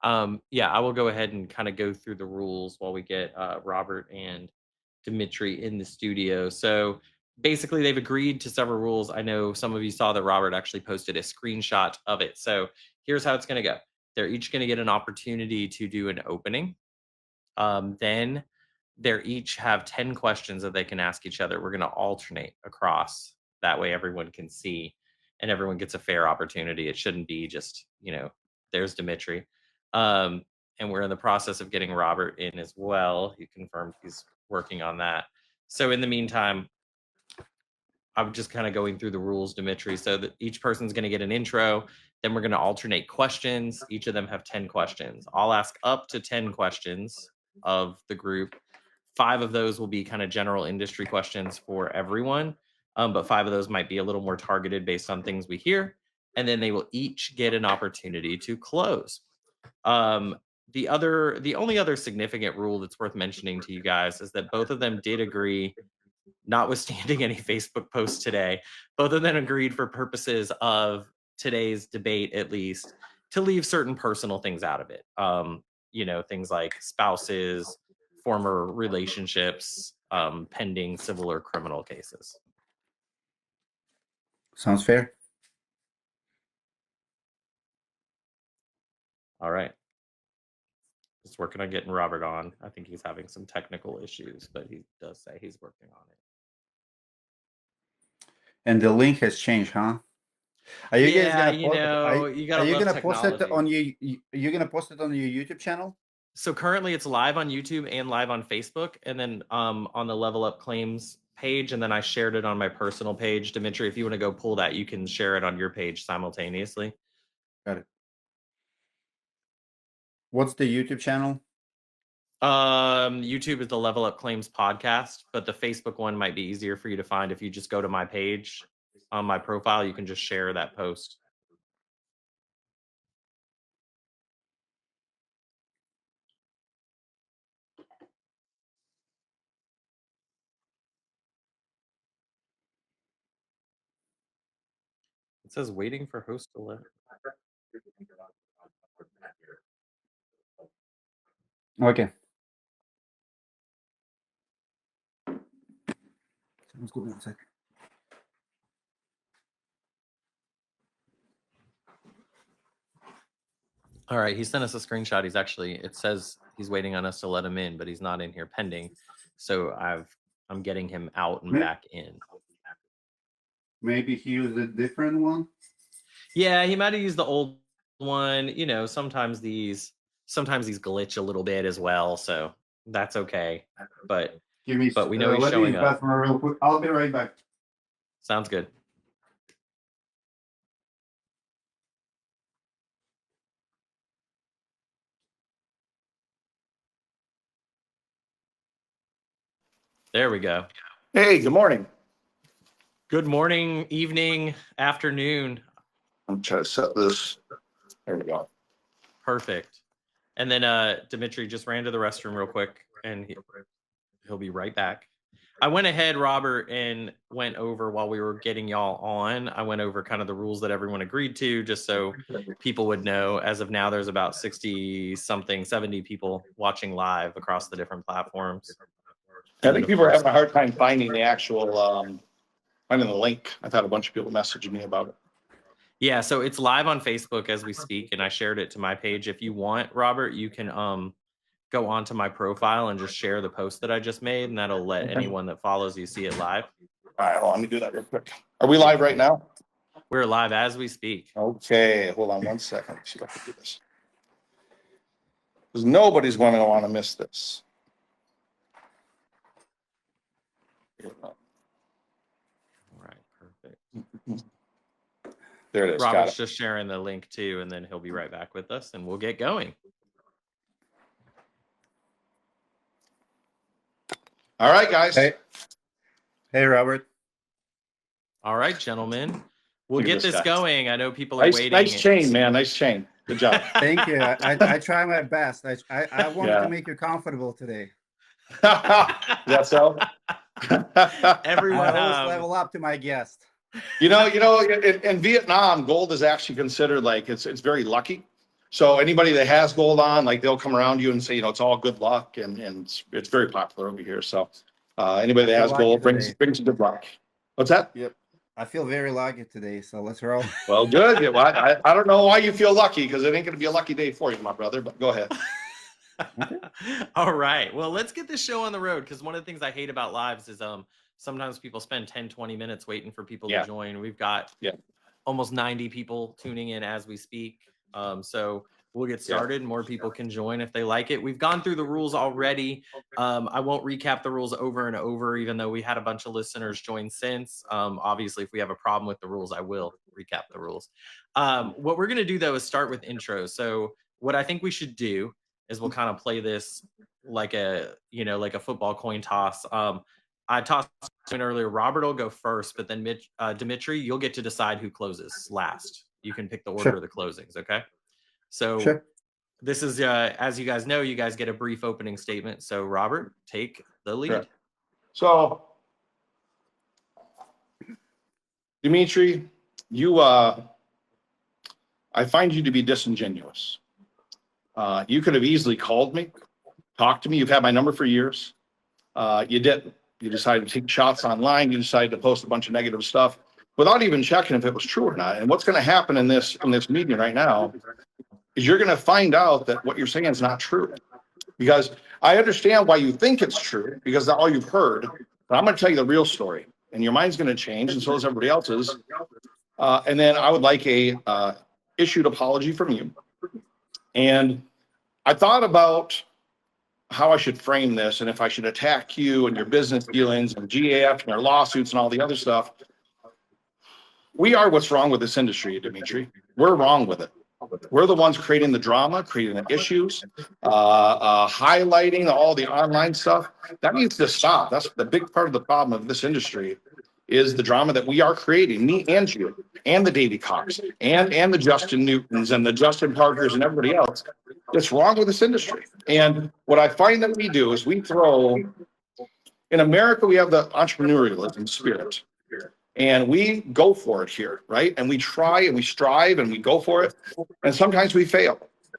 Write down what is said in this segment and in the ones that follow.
Yeah, I will go ahead and kind of go through the rules while we get Robert and Dmitry in the studio. So basically, they've agreed to several rules. I know some of you saw that Robert actually posted a screenshot of it. So here's how it's going to go. They're each going to get an opportunity to do an opening. Then they're each have 10 questions that they can ask each other. We're going to alternate across. That way everyone can see and everyone gets a fair opportunity. It shouldn't be just, there's Dmitry. And we're in the process of getting Robert in as well. He confirmed he's working on that. So in the meantime, I'm just kind of going through the rules, Dmitry, so that each person's going to get an intro. Then we're going to alternate questions. Each of them have 10 questions. I'll ask up to 10 questions of the group. 5 of those will be kind of general industry questions for everyone. But 5 of those might be a little more targeted based on things we hear. And then they will each get an opportunity to close. The only other significant rule that's worth mentioning to you guys is that both of them did agree, notwithstanding any Facebook posts today, both of them agreed for purposes of today's debate, at least, to leave certain personal things out of it. Things like spouses, former relationships, pending civil or criminal cases. Sounds fair. All right. Just working on getting Robert on. I think he's having some technical issues, but he does say he's working on it. And the link has changed, huh? Are you guys gonna post it on you're gonna post it on your YouTube channel? So currently it's live on YouTube and live on Facebook, and then on the Level Up Claims page, and then I shared it on my personal page. Dmitry, if you want to go pull that, you can share it on your page simultaneously. Got it. What's the YouTube channel? YouTube is the Level Up Claims podcast, but the Facebook one might be easier for you to find. If you just go to my page on my profile, you can just share that post. It says waiting for host to let. Okay. Sounds good. 1 second. All right, he sent us a screenshot. It says he's waiting on us to let him in, but he's not in here pending. So I'm getting him out and back in. Maybe he used a different one. Yeah, he might have used the old one. Sometimes these glitch a little bit as well, so that's okay. But we know he's showing up. Real quick. I'll be right back. Sounds good. There we go. Hey, good morning. Good morning, evening, afternoon. I'm trying to set this. There we go. Perfect. And then Dmitry just ran to the restroom real quick, and he'll be right back. I went ahead, Robert, and went over while we were getting y'all on. I went over kind of the rules that everyone agreed to, just so people would know. As of now, there's about 60-something, 70 people watching live across the different platforms. I think people are having a hard time finding the actual, finding the link. I've had a bunch of people messaging me about it. Yeah, so it's live on Facebook as we speak, and I shared it to my page. If you want, Robert, you can go onto my profile and just share the post that I just made, and that'll let anyone that follows you see it live. All right, hold on, let me do that real quick. Are we live right now? We're live as we speak. Okay, hold on 1 second. Let's see if I can do this. Because nobody's going to want to miss this. All right, perfect. There it is. Robert's just sharing the link too, and then he'll be right back with us, and we'll get going. All right, guys. Hey, Robert. All right, gentlemen. We'll get this going. I know people are waiting. Nice chain, man. Nice chain. Good job. Thank you. I try my best. I wanted to make you comfortable today. Is that so? Everyone always level up to my guest. In Vietnam, gold is actually considered like it's very lucky. So anybody that has gold on, like they'll come around you and say, it's all good luck, and it's very popular over here. So anybody that has gold brings good luck. What's that? Yep. I feel very lucky today, so let's roll. Well, good. Yeah, well, I don't know why you feel lucky, because it ain't going to be a lucky day for you, my brother, but go ahead. All right. Well, let's get this show on the road, because one of the things I hate about lives is sometimes people spend 10-20 minutes waiting for people to join. We've got almost 90 people tuning in as we speak. So we'll get started. More people can join if they like it. We've gone through the rules already. I won't recap the rules over and over, even though we had a bunch of listeners join since. Obviously, if we have a problem with the rules, I will recap the rules. What we're going to do, though, is start with intros. So what I think we should do is we'll kind of play this like a football coin toss. I tossed in earlier. Robert will go first, but then Dmitry, you'll get to decide who closes last. You can pick the order of the closings, okay? So this is, as you guys know, you guys get a brief opening statement. So Robert, take the lead. Sure. So, Dmitry, I find you to be disingenuous. You could have easily called me, talked to me. You've had my number for years. You didn't. You decided to take shots online. You decided to post a bunch of negative stuff without even checking if it was true or not. And what's going to happen in this meeting right now is you're going to find out that what you're saying is not true. Because I understand why you think it's true, because that's all you've heard. But I'm going to tell you the real story, and your mind's going to change, and so is everybody else's. And then I would like a issued apology from you. And I thought about how I should frame this, and if I should attack you and your business dealings and GAF and your lawsuits and all the other stuff. We are what's wrong with this industry, Dmitry. We're wrong with it. We're the ones creating the drama, creating the issues, highlighting all the online stuff. That needs to stop. That's the big part of the problem of this industry, is the drama that we are creating, me and you, and the Davy Cox, and the Justin Newtons, and the Justin Parkers, and everybody else. That's wrong with this industry. And what I find that we do is we throw, in America, we have the entrepreneurialism spirit. And we go for it here, right? And we try and we strive and we go for it. And sometimes we fail.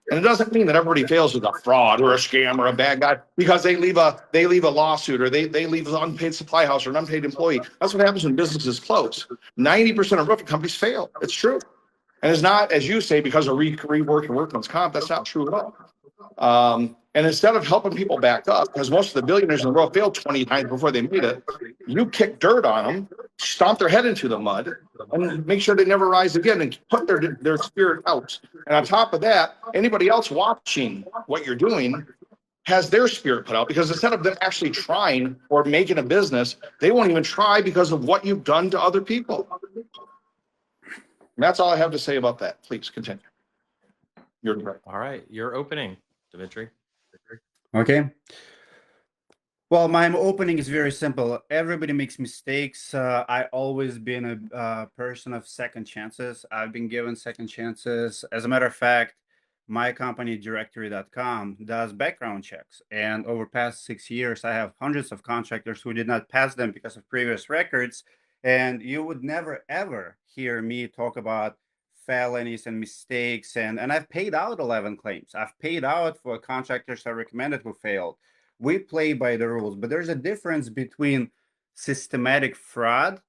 And it doesn't mean that everybody fails as a fraud or a scam or a bad guy because they leave a lawsuit, or they leave an unpaid supply house or an unpaid employee. That's what happens when businesses close. 90% of roofing companies fail. It's true. And it's not, as you say, because of reworking workman's comp. That's not true at all. And instead of helping people back up, because most of the billionaires in the world failed 20 times before they made it, you kick dirt on them, stomp their head into the mud, and make sure they never rise again, and put their spirit out. And on top of that, anybody else watching what you're doing has their spirit put out, because instead of them actually trying or making a business, they won't even try because of what you've done to other people. And that's all I have to say about that. Please continue. You're right. All right, your opening, Dmitry. Okay. Well, my opening is very simple. Everybody makes mistakes. I always been a person of second chances. I've been given second chances. As a matter of fact, my company directory.com does background checks. And over past 6 years, I have hundreds of contractors who did not pass them because of previous records. And you would never, ever hear me talk about felonies and mistakes. And I've paid out 11 claims. I've paid out for contractors I recommended who failed. We play by the rules, but there's a difference between systematic fraud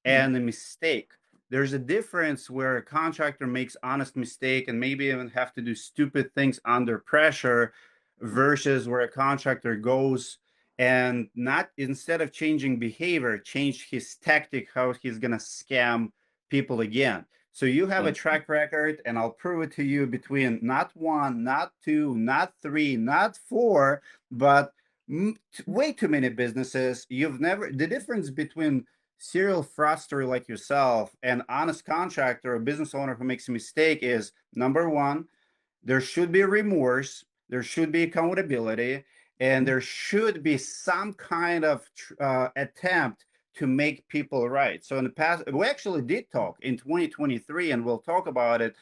and a mistake. There's a difference where a contractor makes honest mistake and maybe even have to do stupid things under pressure, versus where a contractor goes and not, instead of changing behavior, change his tactic, how he's going to scam people again. So you have a track record, and I'll prove it to you, between not 1, not 2, not 3, not 4, but way too many businesses. You've never, the difference between serial fraudster like yourself and honest contractor or business owner who makes a mistake is, number 1, there should be remorse, there should be accountability, and there should be some kind of attempt to make people right. So in the past, we actually did talk in 2023, and we'll talk about it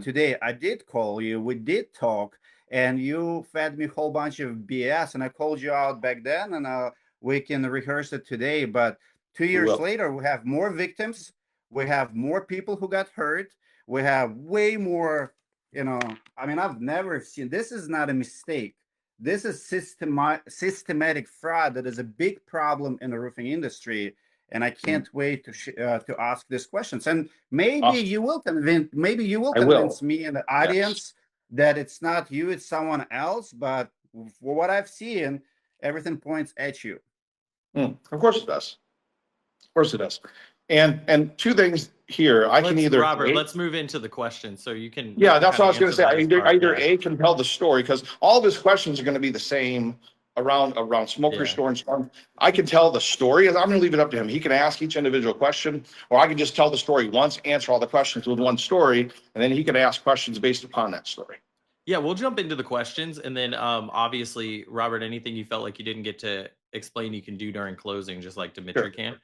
today. I did call you, we did talk, and you fed me a whole bunch of BS, and I called you out back then, and we can rehearse it today. But 2 years later, we have more victims, we have more people who got hurt, we have way more I mean, I've never seen, this is not a mistake. This is systematic fraud that is a big problem in the roofing industry. And I can't wait to ask these questions. And maybe Awesome. you will I will. convince me and the audience that it's not you, it's someone else. But for what I've seen, everything points at you. Of course it does. Of course it does. And two things here. I can either Robert, let's move into the question so you can. Yeah, that's what I was going to say. Either Either A can tell the story because all of his questions are going to be the same around Smoker Store and Storm. I can tell the story. I'm going to leave it up to him. He can ask each individual question, or I can just tell the story once, answer all the questions with one story, and then he can ask questions based upon that story. Yeah, we'll jump into the questions, and then obviously, Robert, anything you felt like you didn't get to explain, you can do during closing, just like Dmitry can.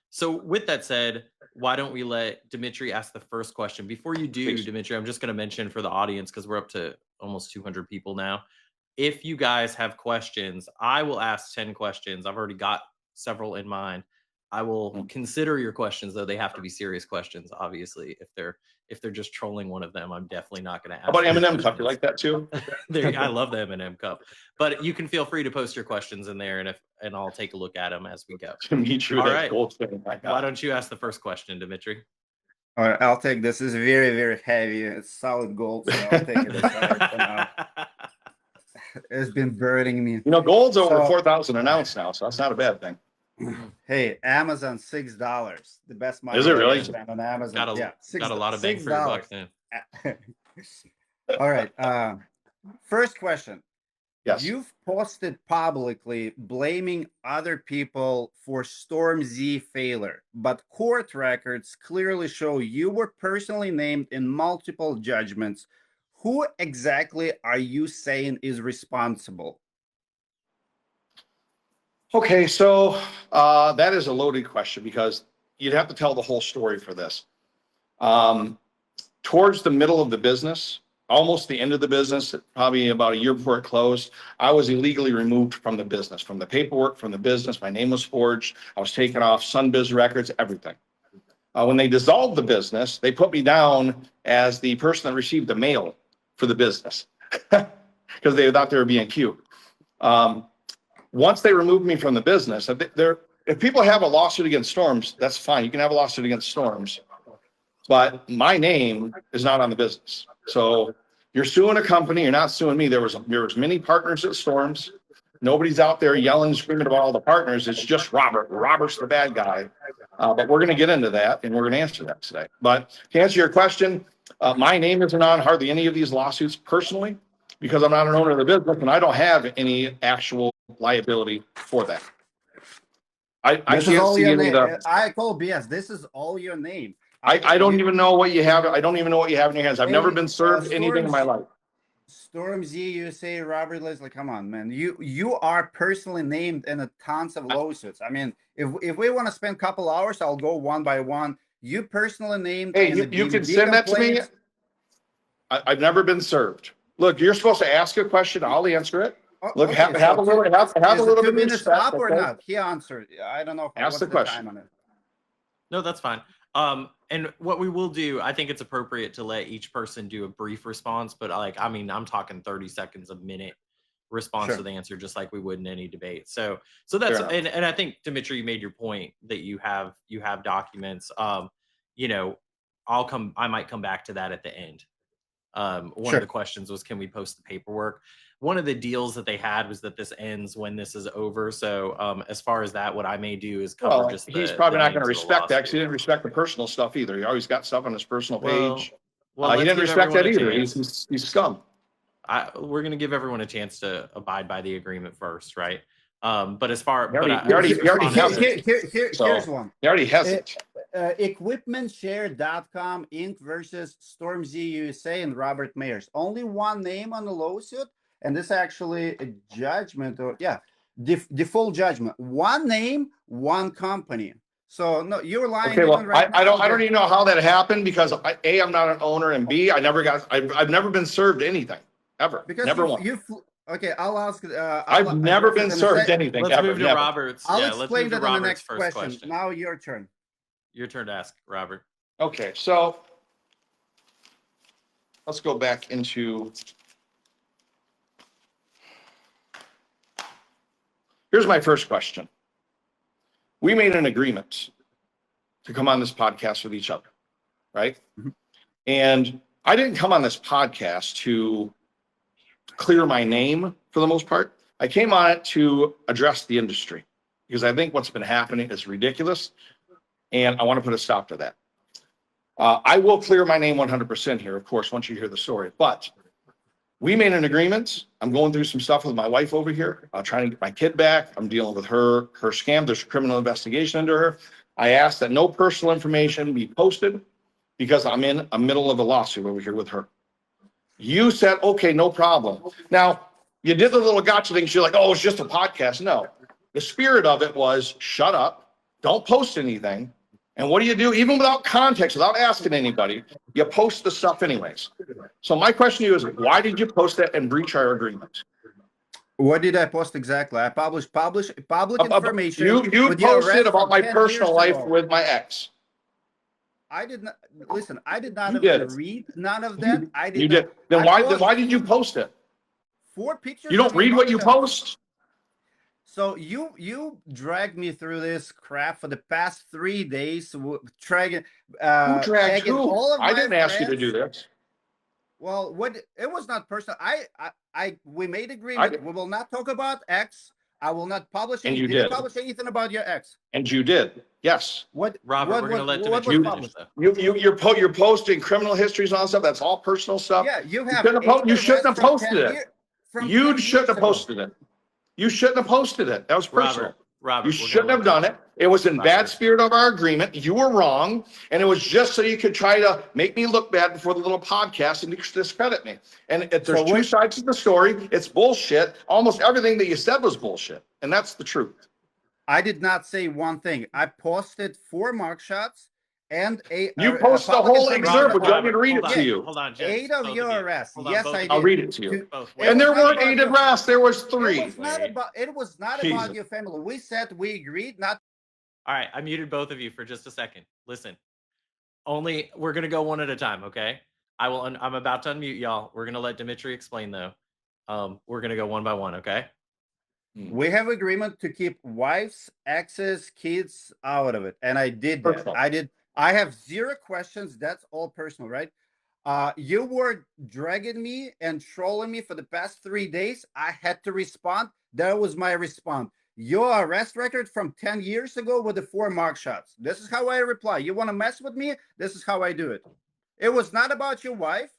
So with that said, why don't we let Dmitry ask the first question? Before you do, please. Dmitry, I'm just going to mention for the audience, because we're up to almost 200 people now. If you guys have questions, I will ask 10 questions. I've already got several in mind. I will consider your questions, though they have to be serious questions. Obviously, if they're just trolling one of them, I'm definitely not going to ask. How about M&M Cup? You like that too? I love the M&M Cup, but you can feel free to post your questions in there, and I'll take a look at them as we go. Dmitry, all right. Why don't you ask the first question, Dmitry? All right, I'll take this. It's very, very heavy. It's solid gold, so I'll take it. It's been burning me. Gold's over 4,000 an ounce now, so that's not a bad thing. Hey, Amazon, $6. The best money. Is it really? On Amazon. Got a lot of bang for your buck then. All right. First question. Yes. You've posted publicly blaming other people for Storm Z failure, but court records clearly show you were personally named in multiple judgments. Who exactly are you saying is responsible? Okay, so that is a loaded question because you'd have to tell the whole story for this. Towards the middle of the business, almost the end of the business, probably about a year before it closed, I was illegally removed from the business, from the paperwork, from the business. My name was forged. I was taken off Sunbiz records, everything. When they dissolved the business, they put me down as the person that received the mail for the business because they thought they were being cute. Once they removed me from the business, if people have a lawsuit against Storms, that's fine. You can have a lawsuit against Storms, but my name is not on the business. So you're suing a company. You're not suing me. There was many partners at Storms. Nobody's out there yelling, screaming about all the partners. It's just Robert. Robert's the bad guy. But we're going to get into that, and we're going to answer that today. But to answer your question, my name isn't on hardly any of these lawsuits personally because I'm not an owner of the business, and I don't have any actual liability for that. I can't see any of the. I call BS. This is all your name. I don't even know what you have. I don't even know what you have in your hands. I've never been served anything in my life. Storm Z, you say Robert Leslie. Come on, man. You are personally named in tons of lawsuits. I mean, if we want to spend a couple hours, I'll go one by one. You personally named. Hey, you can send that to me. I've never been served. Look, you're supposed to ask a question. I'll answer it. Look, okay, have a little bit of minutes up or not? He answered. I don't know. Ask the question. On it. No, that's fine. And what we will do, I think it's appropriate to let each person do a brief response, but I'm talking 30 seconds, a minute response to the answer, just like we would in any debate. So that's, and I think Dmitry, you made your point that you have documents. I might come back to that at the end. One of the questions was, can we post the paperwork? One of the deals that they had was that this ends when this is over. So as far as that, what I may do is cover he's probably not going to respect that because he didn't respect the personal stuff either. He always got stuff on his personal page. Well, he didn't respect that either. He's scum. We're going to give everyone a chance to abide by the agreement first, right? But as far here's one. He already has it. Equipmentshare.com Inc. versus Storm Z USA and Robert Meyers. Only one name on the lawsuit, and this is actually a judgment, or default judgment. One name, one company. So no, you're lying. Okay, well, I don't even know how that happened because A, I'm not an owner, and B, I've never been served anything ever. Because never once. Okay, I'll ask. I've never been served anything. Let's move to Robert's. I'll explain that in the next question. Now your turn. Your turn to ask, Robert. Okay, so let's go back into. Here's my first question. We made an agreement to come on this podcast with each other, right? And I didn't come on this podcast to clear my name for the most part. I came on it to address the industry because I think what's been happening is ridiculous. And I want to put a stop to that. I will clear my name 100% here, of course, once you hear the story. But we made an agreement. I'm going through some stuff with my wife over here. I'm trying to get my kid back. I'm dealing with her scam. There's a criminal investigation into her. I asked that no personal information be posted because I'm in the middle of a lawsuit over here with her. You said, okay, no problem. Now, you did the little gotcha thing. You're like, oh, it's just a podcast. No, the spirit of it was shut up. Don't post anything. And what do? Even without context, without asking anybody, you post the stuff anyways. So my question to you is, why did you post that and breach our agreement? What did I post exactly? I published public information. You posted about my personal life with my ex. I did not listen. I did not even read none of that. I did. You did. Then why did you post it? 4 pictures. You don't read what you post. So you dragged me through this crap for the past 3 days, dragging. Who dragged who? All of I didn't ask you to friends. do this. Well, it was not personal. We made agreement. We will not talk about X. I will not publish. And you didn't did. publish anything about your ex. And you did. Yes. What, Robert, we're going to let Dmitry finish, though. You're posting criminal histories and all that stuff. That's all personal stuff. Yeah, you have. You shouldn't have posted it. You shouldn't have posted it. You shouldn't have posted it. That was personal. Robert, you shouldn't have done it. It was in bad spirit of our agreement. You were wrong. And it was just so you could try to make me look bad before the little podcast and discredit me. And there's 2 sides to the story. It's bullshit. Almost everything that you said was bullshit. And that's the truth. I did not say one thing. I posted 4 mugshots and you posted the whole excerpt. Would you want me to read it to you? Hold on, Jim. 8 of your arrests. Yes, I did. I'll read it to you. Wait, and there weren't 8 arrests. There was 3. It was not about your family. We said we agreed not. All right, I muted both of you for just a second. Listen, we're gonna go one at a time, okay? I'm about to unmute y'all. We're gonna let Dmitry explain though. We're gonna go one by one, okay? We have agreement to keep wives, exes, kids out of it, and I did that. Personal. I have 0 questions. That's all personal, right? You were dragging me and trolling me for the past 3 days. I had to respond. That was my response. Your arrest record from 10 years ago with the 4 mugshots. This is how I reply. You want to mess with me? This is how I do it. It was not about your wife,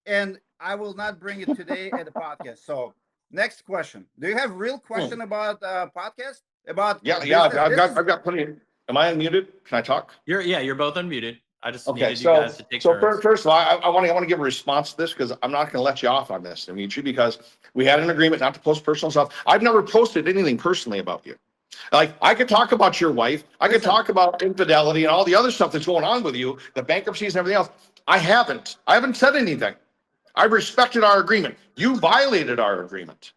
and I will not bring it today at the podcast. So, next question. Do you have real question about podcast? About I've got plenty. Am I unmuted? Can I talk? You're both unmuted. I just Okay, needed you guys to take turns. First of all, I want to give a response to this because I'm not going to let you off on this, Dmitry, because we had an agreement not to post personal stuff. I've never posted anything personally about you. Like, I could talk about your wife. I could talk about infidelity and all the other stuff that's going on with you, the bankruptcies and everything else. I haven't said anything. I've respected our agreement. You violated our agreement.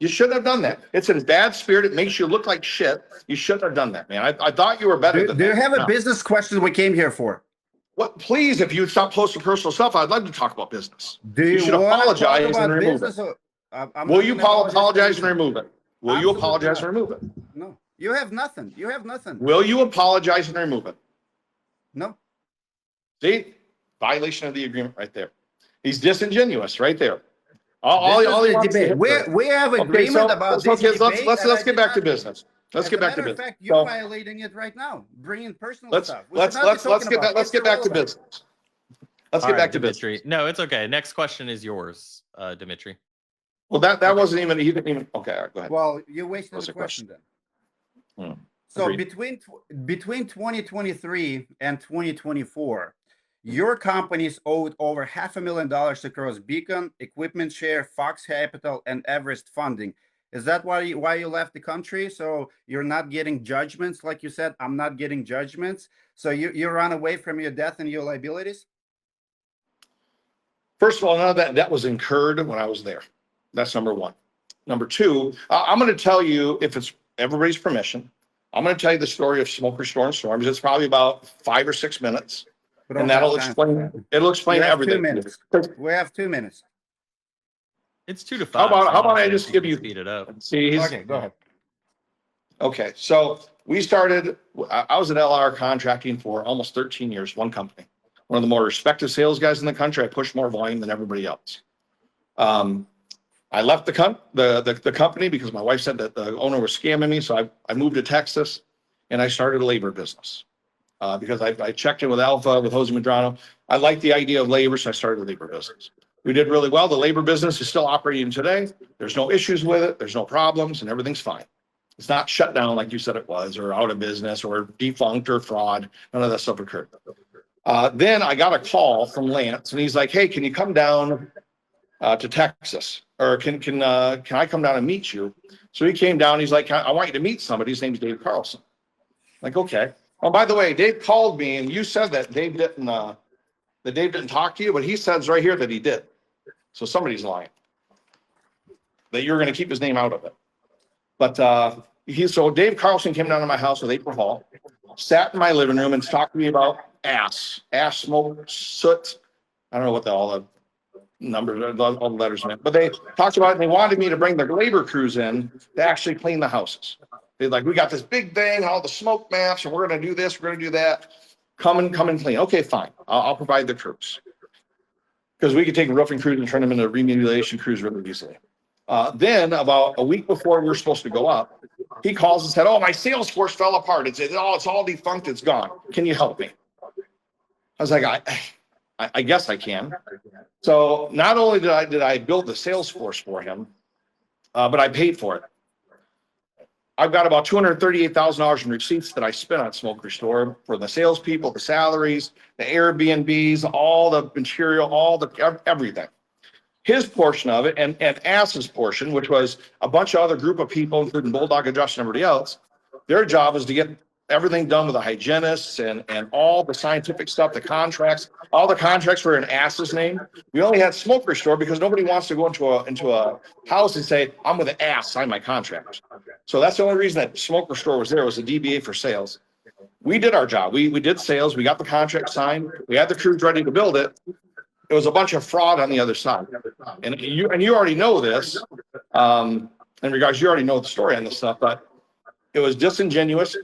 You shouldn't have done that. It's in bad spirit. It makes you look like shit. You shouldn't have done that, man. I thought you were better than that. Do you have a business question we came here for? What? Please, if you stop posting personal stuff, I'd love to talk about business. Do you should apologize and remove it. Will you apologize and remove it? Will you apologize and remove it? No. You have nothing. You have nothing. Will you apologize and remove it? No. See? Violation of the agreement right there. He's disingenuous right there. All he wants debate. We have agreement about this debate. Let's get back to business. Let's get back to business. Fact, you're violating it right now. Bringing personal stuff. Let's get back to business. Let's get back to Dmitry. No, it's okay. Next question is yours, Dmitry. Well, that wasn't even. He didn't even. Okay, all right, go ahead. Well, you wasted the question then. So Agreed. between 2023 and 2024, your companies owed over $500,000 across Beacon, Equipment Share, Fox Capital, and Everest Funding. Is that why you left the country? So you're not getting judgments, like you said. I'm not getting judgments. So you run away from your debt and your liabilities? First of all, none of that was incurred when I was there. That's number one. Number two, I'm going to tell you, if it's everybody's permission, I'm going to tell you the story of Smoker Store and Storms. It's probably about 5 or 6 minutes. We don't And that'll have time. explain, it'll explain You have 2 everything. minutes. We have 2 minutes. It's 2 to 5. How about, so how about I honestly, just think give we you, can speed it up. see, he's, Okay, go ahead. okay, so we started, I was at LR Contracting for almost 13 years, one company. One of the more respected sales guys in the country. I pushed more volume than everybody else. I left the company because my wife said that the owner was scamming me. So I moved to Texas and I started a labor business. Because I checked in with Alpha, with Jose Medrano. I liked the idea of labor, so I started a labor business. We did really well. The labor business is still operating today. There's no issues with it. There's no problems and everything's fine. It's not shut down like you said it was, or out of business, or defunct, or fraud. None of that stuff occurred. Then I got a call from Lance and he's like, hey, can you come down to Texas? Or can I come down and meet you? So he came down. He's like, I want you to meet somebody. His name's Dave Carlson. Like, okay. Oh, by the way, Dave called me and you said that Dave didn't talk to you, but he says right here that he did. So somebody's lying. That you're going to keep his name out of it. But so Dave Carlson came down to my house with April Hall, sat in my living room and talked to me about ash, smoke, soot. I don't know what all the numbers, all the letters meant, but they talked about it and they wanted me to bring the labor crews in to actually clean the houses. They're like, we got this big thing, all the smoke maps, and we're going to do this, we're going to do that. Come and clean. Okay, fine. I'll provide the crews. Because we could take roofing crews and turn them into remediation crews really easily. Then about a week before we were supposed to go up, he calls and said, oh, my sales force fell apart. It's all defunct. It's gone. Can you help me? I was like, I guess I can. So not only did I build the sales force for him, but I paid for it. I've got about $238,000 in receipts that I spent on Smoke Restore for the salespeople, the salaries, the Airbnbs, all the material, everything. His portion of it and Ass's portion, which was a bunch of other group of people, including Bulldog and Josh and everybody else, their job was to get everything done with the hygienists and all the scientific stuff, the contracts. All the contracts were in Ass's name. We only had Smoke Restore because nobody wants to go into a house and say, I'm with the Ass, sign my contract. So that's the only reason that Smoke Restore was there, was a DBA for sales. We did our job. We did sales. We got the contract signed. We had the crews ready to build it. It was a bunch of fraud on the other side. And you already know this, in regards, you already know the story on this stuff, but it was disingenuous.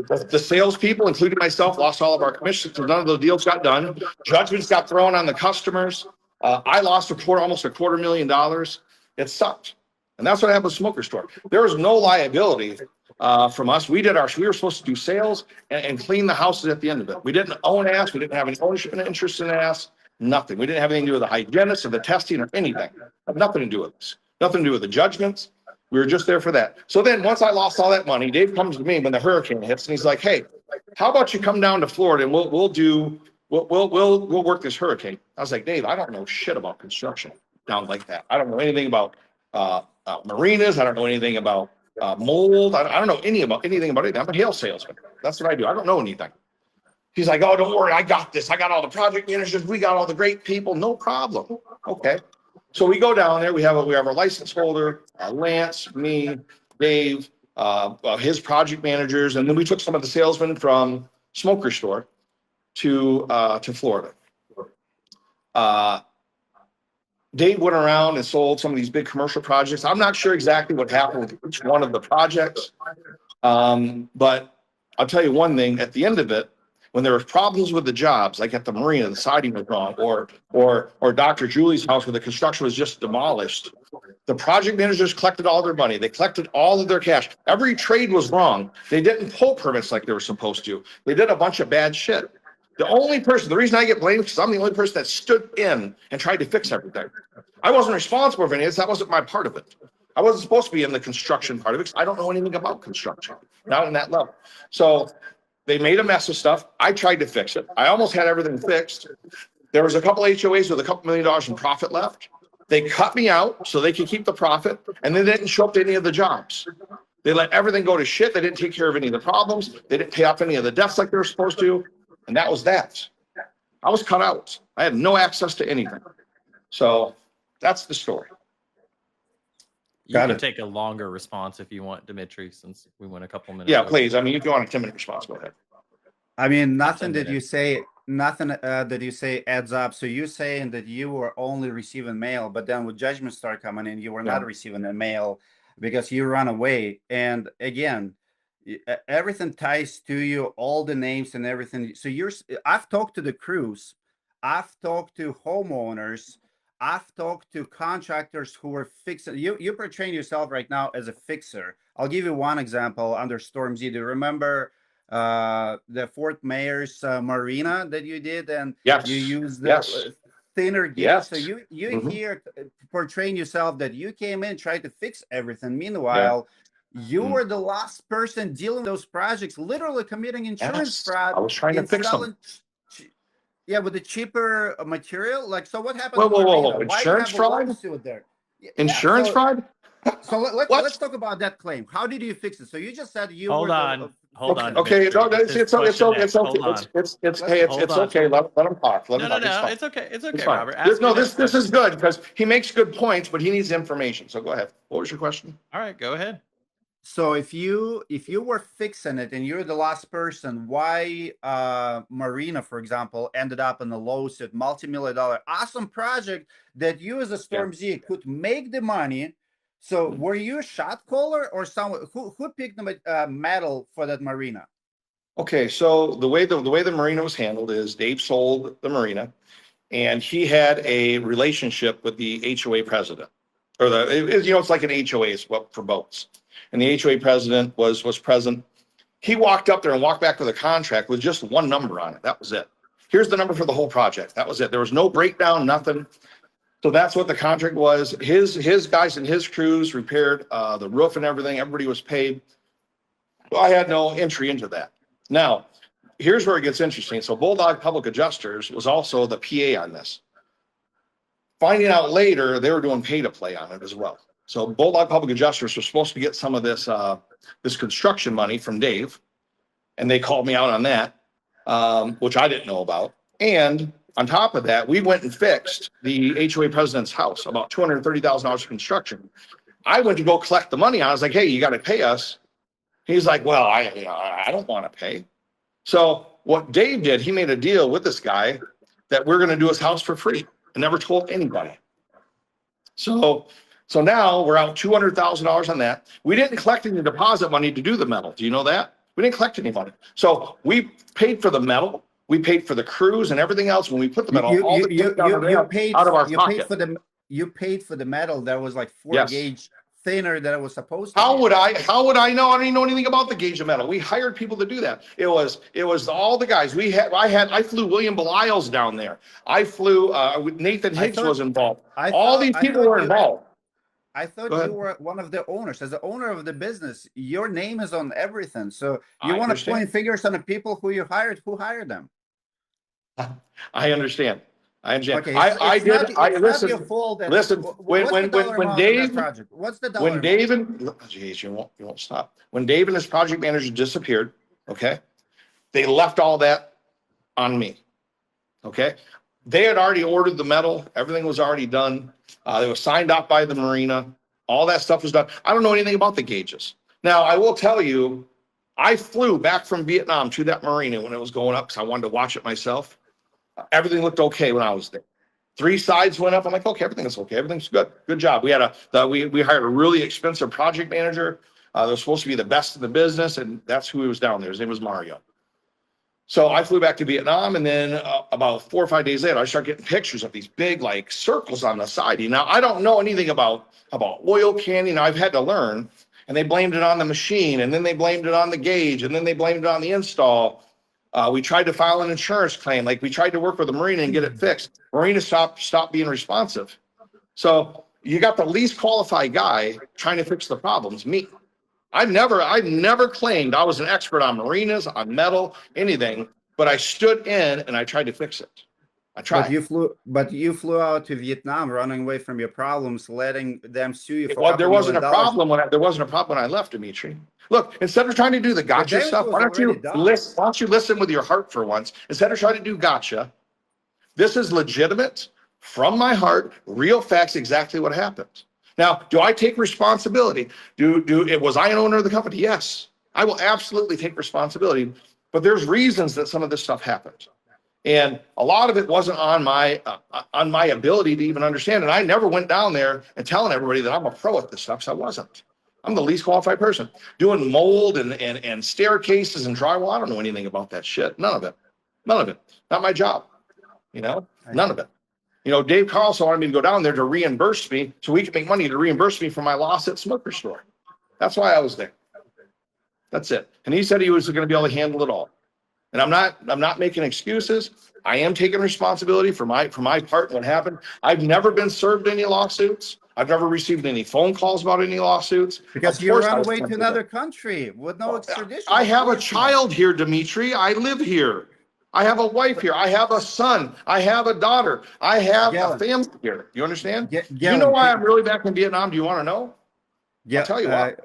The salespeople, including myself, lost all of our commissions because none of those deals got done. Judgments got thrown on the customers. I lost almost $250,000. It sucked. And that's what happened with Smoke Restore. There was no liability from us. We were supposed to do sales and clean the houses at the end of it. We didn't own Ass. We didn't have any ownership and interest in Ass. Nothing. We didn't have anything to do with the hygienists or the testing or anything. Had nothing to do with this. Nothing to do with the judgments. We were just there for that. So then once I lost all that money, Dave comes to me when the hurricane hits and he's like, hey, how about you come down to Florida and we'll work this hurricane. I was like, Dave, I don't know shit about construction down like that. I don't know anything about marinas. I don't know anything about mold. I don't know anything about anything. I'm a hail salesman. That's what I do. I don't know anything. He's like, oh, don't worry. I got this. I got all the project managers. We got all the great people. No problem. Okay. So we go down there. We have our license holder, Lance, me, Dave, his project managers, and then we took some of the salesmen from Smoke Restore to Florida. Dave went around and sold some of these big commercial projects. I'm not sure exactly what happened with each one of the projects, but I'll tell you one thing. At the end of it, when there were problems with the jobs, like at the marina, the siding was wrong, or Dr. Julie's house where the construction was just demolished, the project managers collected all their money. They collected all of their cash. Every trade was wrong. They didn't pull permits like they were supposed to. They did a bunch of bad shit. The reason I get blamed is because I'm the only person that stood in and tried to fix everything. I wasn't responsible for any of this. That wasn't my part of it. I wasn't supposed to be in the construction part of it because I don't know anything about construction, not in that level. So they made a mess of stuff. I tried to fix it. I almost had everything fixed. There was a couple HOAs with a couple $1 million in profit left. They cut me out so they could keep the profit, and they didn't show up to any of the jobs. They let everything go to shit. They didn't take care of any of the problems. They didn't pay off any of the debts like they were supposed to. And that was that. I was cut out. I had no access to anything. So that's the story. You can take a longer response if you want, Dmitry, since we went a couple minutes. Yeah, please. I mean, if you want a 10-minute response, go ahead. I mean, nothing that you say nothing that you say adds up. So you're saying that you were only receiving mail, but then when judgments start coming in, you were Yeah. not receiving the mail because you run away. And again, everything ties to you, all the names and everything. So I've talked to the crews, I've talked to homeowners, I've talked to contractors who were fixing. You portraying yourself right now as a fixer. I'll give you one example under Storm Z. Do you remember the Fort Myers marina that you did, and Yes. you used the Yes. thinner gauge? Yes. So you Mhm. here portraying yourself that you came in, tried to fix everything. Meanwhile, you Mm. were the last person dealing with those projects, literally committing insurance Yes. fraud I was trying to in fix them. selling. Yeah, with the cheaper material. Like, so what happened Whoa, to whoa, whoa, Marina? whoa. Why do you Insurance have a fraud? lawsuit there? Yeah. Insurance fraud? So let's What? talk about that claim. How did you fix it? So you just said you Hold were on. Hold on, Okay, Dmitry. no, it's His it's it's question okay. next. Hold on. Hey, Hold it's on. okay. Let him talk. Let him No, no, talk. It's no. fine. It's okay. It's It's okay, fine. Robert. Ask No, your this next this is question. good because he makes good points, but he needs information. So go ahead. What was your question? All right, go ahead. So if you were fixing it and you're the last person, why Marina, for example, ended up in a lawsuit, multi-million-dollar awesome project that you as a Yeah. Storm Z could make the money? So were you a shot caller or someone who picked the metal for that marina? Okay, so the way the marina was handled is Dave sold the marina, and he had a relationship with the HOA president, or it's like an HOA is what for boats, and the HOA president was present. He walked up there and walked back with a contract with just one number on it. That was it. Here's the number for the whole project. That was it. There was no breakdown, nothing. So that's what the contract was. His guys and his crews repaired the roof and everything. Everybody was paid. Well, I had no entry into that. Now, here's where it gets interesting. So Bulldog Public Adjusters was also the PA on this. Finding out later, they were doing pay to play on it as well. So Bulldog Public Adjusters were supposed to get some of this this construction money from Dave, and they called me out on that, which I didn't know about. And on top of that, we went and fixed the HOA president's house, about $230,000 for construction. I went to go collect the money. I was like, "Hey, you got to pay us." He's like, "Well, I don't want to pay." So what Dave did, he made a deal with this guy that we're going to do his house for free, and never told anybody. So now we're out $200,000 on that. We didn't collect any deposit money to do the metal. Do you know that? We didn't collect any money. So we paid for the metal. We paid for the crews and everything else when we put the metal. Out of our pocket. You paid for the metal that was like 4 Yes. gauge thinner than it was supposed to How be. would I know? I didn't know anything about the gauge of metal. We hired people to do that. It was all the guys. I flew William Belials down there. I flew Nathan Hicks was involved. All these people were involved. I thought Go ahead. you were one of the owners. As the owner of the business, your name is on everything. So you I want to understand. point fingers on the people who you hired. Who hired them? I understand. Okay, I did. Not your fault. Listen. What's the dollar amount of that project? What's the dollar When amount? David, geez, you won't stop. When Dave and his project manager disappeared, okay, they left all that on me. Okay, they had already ordered the metal. Everything was already done. It was signed off by the marina. All that stuff was done. I don't know anything about the gauges. Now, I will tell you, I flew back from Vietnam to that marina when it was going up because I wanted to watch it myself. Everything looked okay when I was there. 3 sides went up. I'm like, okay, everything's okay. Everything's good. Good job. We had we hired a really expensive project manager. That was supposed to be the best in the business, and that's who he was down there. His name was Mario. So I flew back to Vietnam, and then about 4 or 5 days later, I started getting pictures of these big like circles on the side. Now I don't know anything about oil canning. I've had to learn, and they blamed it on the machine, and then they blamed it on the gauge, and then they blamed it on the install. We tried to file an insurance claim. Like we tried to work with the marina and get it fixed. Marina stopped being responsive. So you got the least qualified guy trying to fix the problems, me. I've never claimed I was an expert on marinas, on metal, anything, but I stood in and I tried to fix it. I tried. But you flew out to Vietnam, running away from your problems, letting them sue you for There wasn't a $2 million. problem there wasn't a problem when I left, Dimitri. Look, instead of trying to do the gotcha damage stuff, was why don't you already done. listen with your heart for once? Instead of trying to do gotcha, this is legitimate, from my heart, real facts, exactly what happened. Now, do I take responsibility? Was I an owner of the company? Yes, I will absolutely take responsibility. But there's reasons that some of this stuff happened. And a lot of it wasn't on my ability to even understand. And I never went down there and telling everybody that I'm a pro at this stuff, because I wasn't. I'm the least qualified person. Doing mold and staircases and drywall, I don't know anything about that shit. None of it. None of it. Not my job. You know, none of it. You know, Dave Carlson wanted me to go down there to reimburse me so we could make money to reimburse me for my loss at Smoker Store. That's why I was there. That's it. And he said he was going to be able to handle it all. And I'm not making excuses. I am taking responsibility for my part in what happened. I've never been served any lawsuits. I've never received any phone calls about any lawsuits. Because you run away to another country with no extradition. I have a child here, Dmitry. I live here. I have a wife here. I have a son. I have a daughter. I have a family here. You understand? You know why I'm really back in Vietnam? Do you want to know? Yeah, I'll tell you why.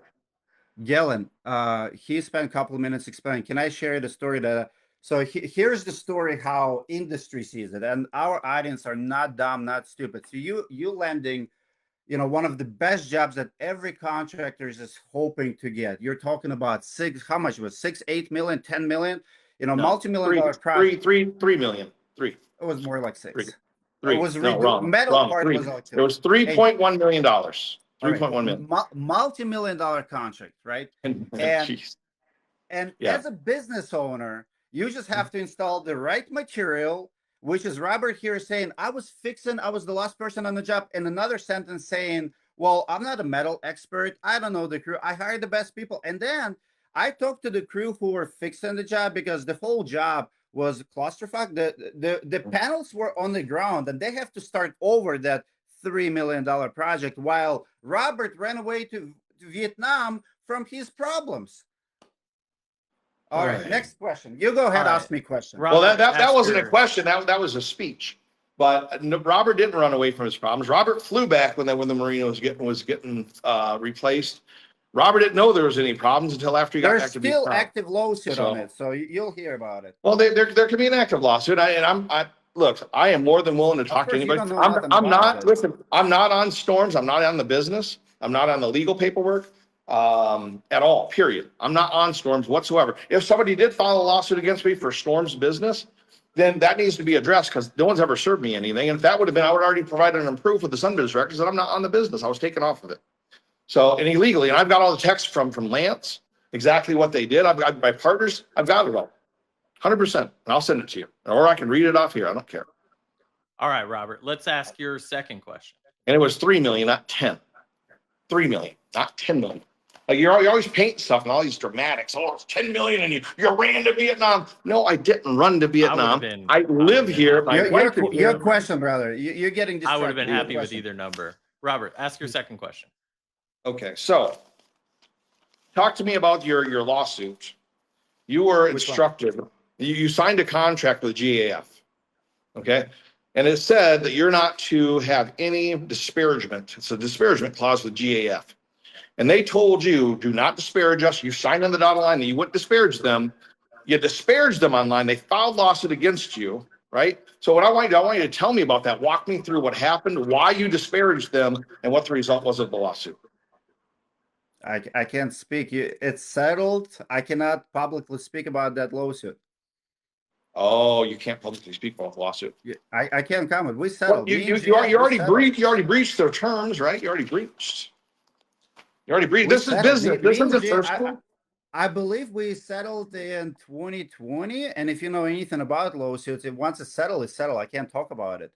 Galen, he spent a couple of minutes explaining. Can I share the story that? So here's the story how industry sees it, and our audience are not dumb, not stupid. So you landing, you know, one of the best jobs that every contractor is hoping to get. You're talking about how much was 6, 8 million, 10 million? You know, multi-million-dollar project. 3 million. 3. It was more like 6. 3. It was wrong. metal Wrong. part 3. was like 2. It was $3.1 million. 3.1 million. Multi-million-dollar contract, right? And as a business owner, you just have to install the right material, which is Robert here saying, I was the last person on the job. And another sentence saying, well, I'm not a metal expert. I don't know the crew. I hired the best people. And then I talked to the crew who were fixing the job because the whole job was claustrophobic. The panels were on the ground and they have to start over that $3 million project while Robert ran away to Vietnam from his problems. All right, next question. You go ahead, ask me a question. Well, that wasn't a question. That was a speech. But Robert didn't run away from his problems. Robert flew back when the Marina was getting replaced. Robert didn't know there was any problems until after he got back to Vietnam. There's still active lawsuit on it, so you'll hear about it. Well, there could be an active lawsuit. Look, I am more than willing to talk to anybody. I'm not on storms. I'm not on the business. I'm not on the legal paperwork at all, period. I'm not on storms whatsoever. If somebody did file a lawsuit against me for storms business, then that needs to be addressed because no one's ever served me anything. And if that would have been, I would already provided an proof with the Sunbiz records that I'm not on the business. I was taken off of it. So, and illegally, and I've got all the texts from Lance, exactly what they did. I've got my partners, I've got it all. 100%. And I'll send it to you. Or I can read it off here. I don't care. All right, Robert, let's ask your second question. And it was 3 million, not 10. 3 million, not 10 million. Like you're always painting stuff and all these dramatics. Oh, it's 10 million and you ran to Vietnam. No, I didn't run to Vietnam. I live here. Your question, brother. You're getting distracted. I would have been happy with either number. Robert, ask your second question. Okay, so talk to me about your lawsuit. You were instructed. You signed a contract with GAF. Okay. And it said that you're not to have any disparagement. It's a disparagement clause with GAF. And they told you, do not disparage us. You signed on the dotted line that you wouldn't disparage them. You disparaged them online. They filed lawsuit against you, right? So what I want you to tell me about that. Walk me through what happened, why you disparaged them, and what the result was of the lawsuit. I can't speak. It's settled. I cannot publicly speak about that lawsuit. Oh, you can't publicly speak about the lawsuit. I can't comment. We settled. Well, you already breached. You already breached their terms, right? You already breached. This is business. This isn't personal. I believe we settled in 2020. And if you know anything about lawsuits, once it's settled, it's settled. I can't talk about it.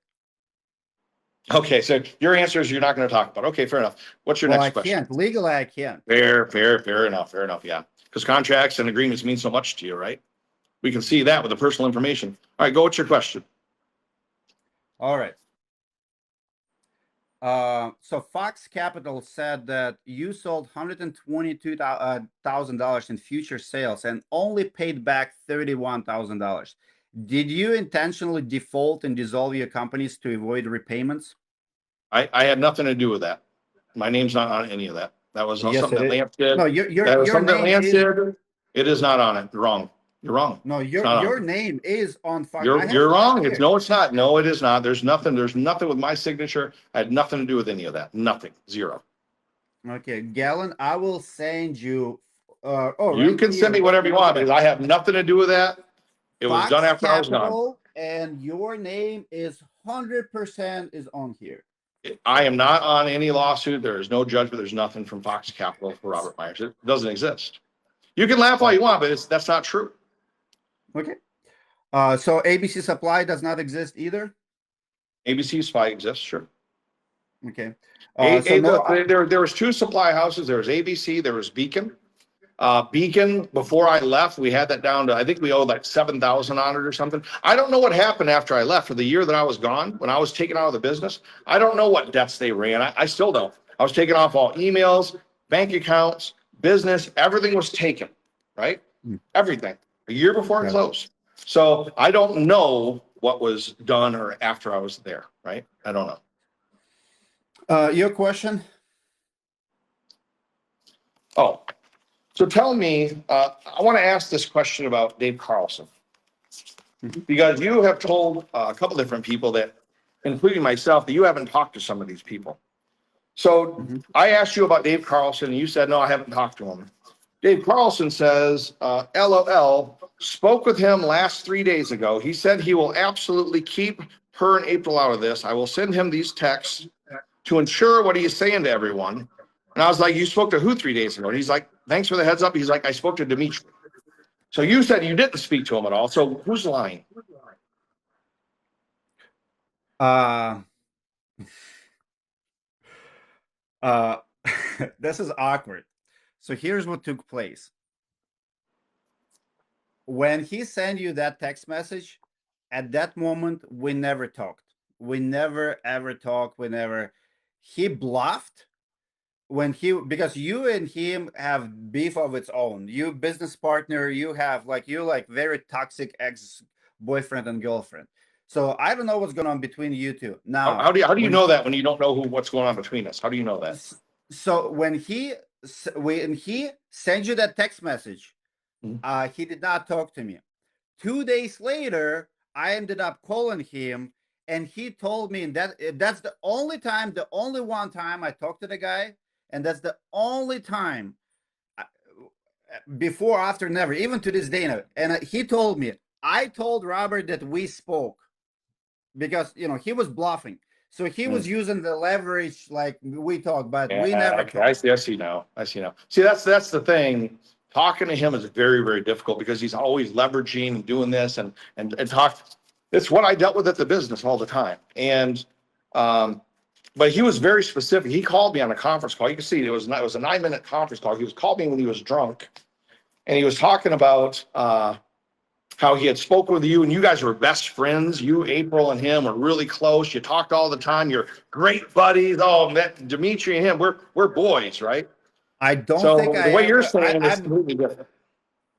Okay, so your answer is you're not going to talk about it. Okay, fair enough. What's your next question? I can't. Legally, I can't. Fair enough. Yeah. Because contracts and agreements mean so much to you, right? We can see that with the personal information. All right, go. What's your question? All right. So Fox Capital said that you sold $122,000 in future sales and only paid back $31,000. Did you intentionally default and dissolve your companies to avoid repayments? I had nothing to do with that. My name's not on any of that. That was something that Lance did. No, your name did. It is not on it. You're wrong. You're wrong. No, your name is on Fox. You're wrong. It's not. No, it is not. There's nothing with my signature. I had nothing to do with any of that. Nothing. Zero. Okay, Galen, I will send you. You can send me whatever you want because I have nothing to do with that. It was done after I was gone. and your name is 100% is on here. I am not on any lawsuit. There is no judgment. There's nothing from Fox Capital for Robert Meyers. It doesn't exist. You can laugh all you want, but that's not true. Okay. So ABC Supply does not exist either. ABC Supply exists, sure. Okay. There was two supply houses. There was ABC. There was Beacon. Beacon, before I left, we had that down to, I think we owed like 7,000 on it or something. I don't know what happened after I left for the year that I was gone, when I was taken out of the business. I don't know what debts they ran. I still don't. I was taking off all emails, bank accounts, business, everything was taken, right? Everything, a year before it closed. So I don't know what was done or after I was there, right? I don't know. Your question? Oh, so tell me, I want to ask this question about Dave Carlson. Because you have told a couple different people that, including myself, that you haven't talked to some of these people. So I asked you about Dave Carlson, and you said, no, I haven't talked to him. Dave Carlson says, LOL, spoke with him last 3 days ago. He said he will absolutely keep her and April out of this. I will send him these texts to ensure what he is saying to everyone. And I was like, you spoke to who 3 days ago? And he's like, thanks for the heads up. He's like, I spoke to Dmitry. So you said you didn't speak to him at all. So who's lying? This is awkward. So here's what took place. When he sent you that text message, at that moment, we never talked. We never ever talked. He bluffed because you and him have beef of its own. You business partner, you like very toxic ex-boyfriend and girlfriend. So I don't know what's going on between you two. Now, how do you know that when you don't know what's going on between us? How do you know that? So when he sent you that text message, he did not talk to me. 2 days later, I ended up calling him, and he told me that's the only one time I talked to the guy, and that's the only time. Before, after, never, even to this day. And he told me, I told Robert that we spoke because he was bluffing. So he was using the leverage, like we talked, but we never. Okay, I see now. See, that's the thing. Talking to him is very, very difficult because he's always leveraging and doing this and talk. It's what I dealt with at the business all the time. And but he was very specific. He called me on a conference call. You can see it was a 9-minute conference call. He was called me when he was drunk, and he was talking about how he had spoken with you, and you guys were best friends. You, April, and him were really close. You talked all the time. You're great buddies. Oh, met Dmitry and him. We're boys, right? I don't think the way you're saying is completely different.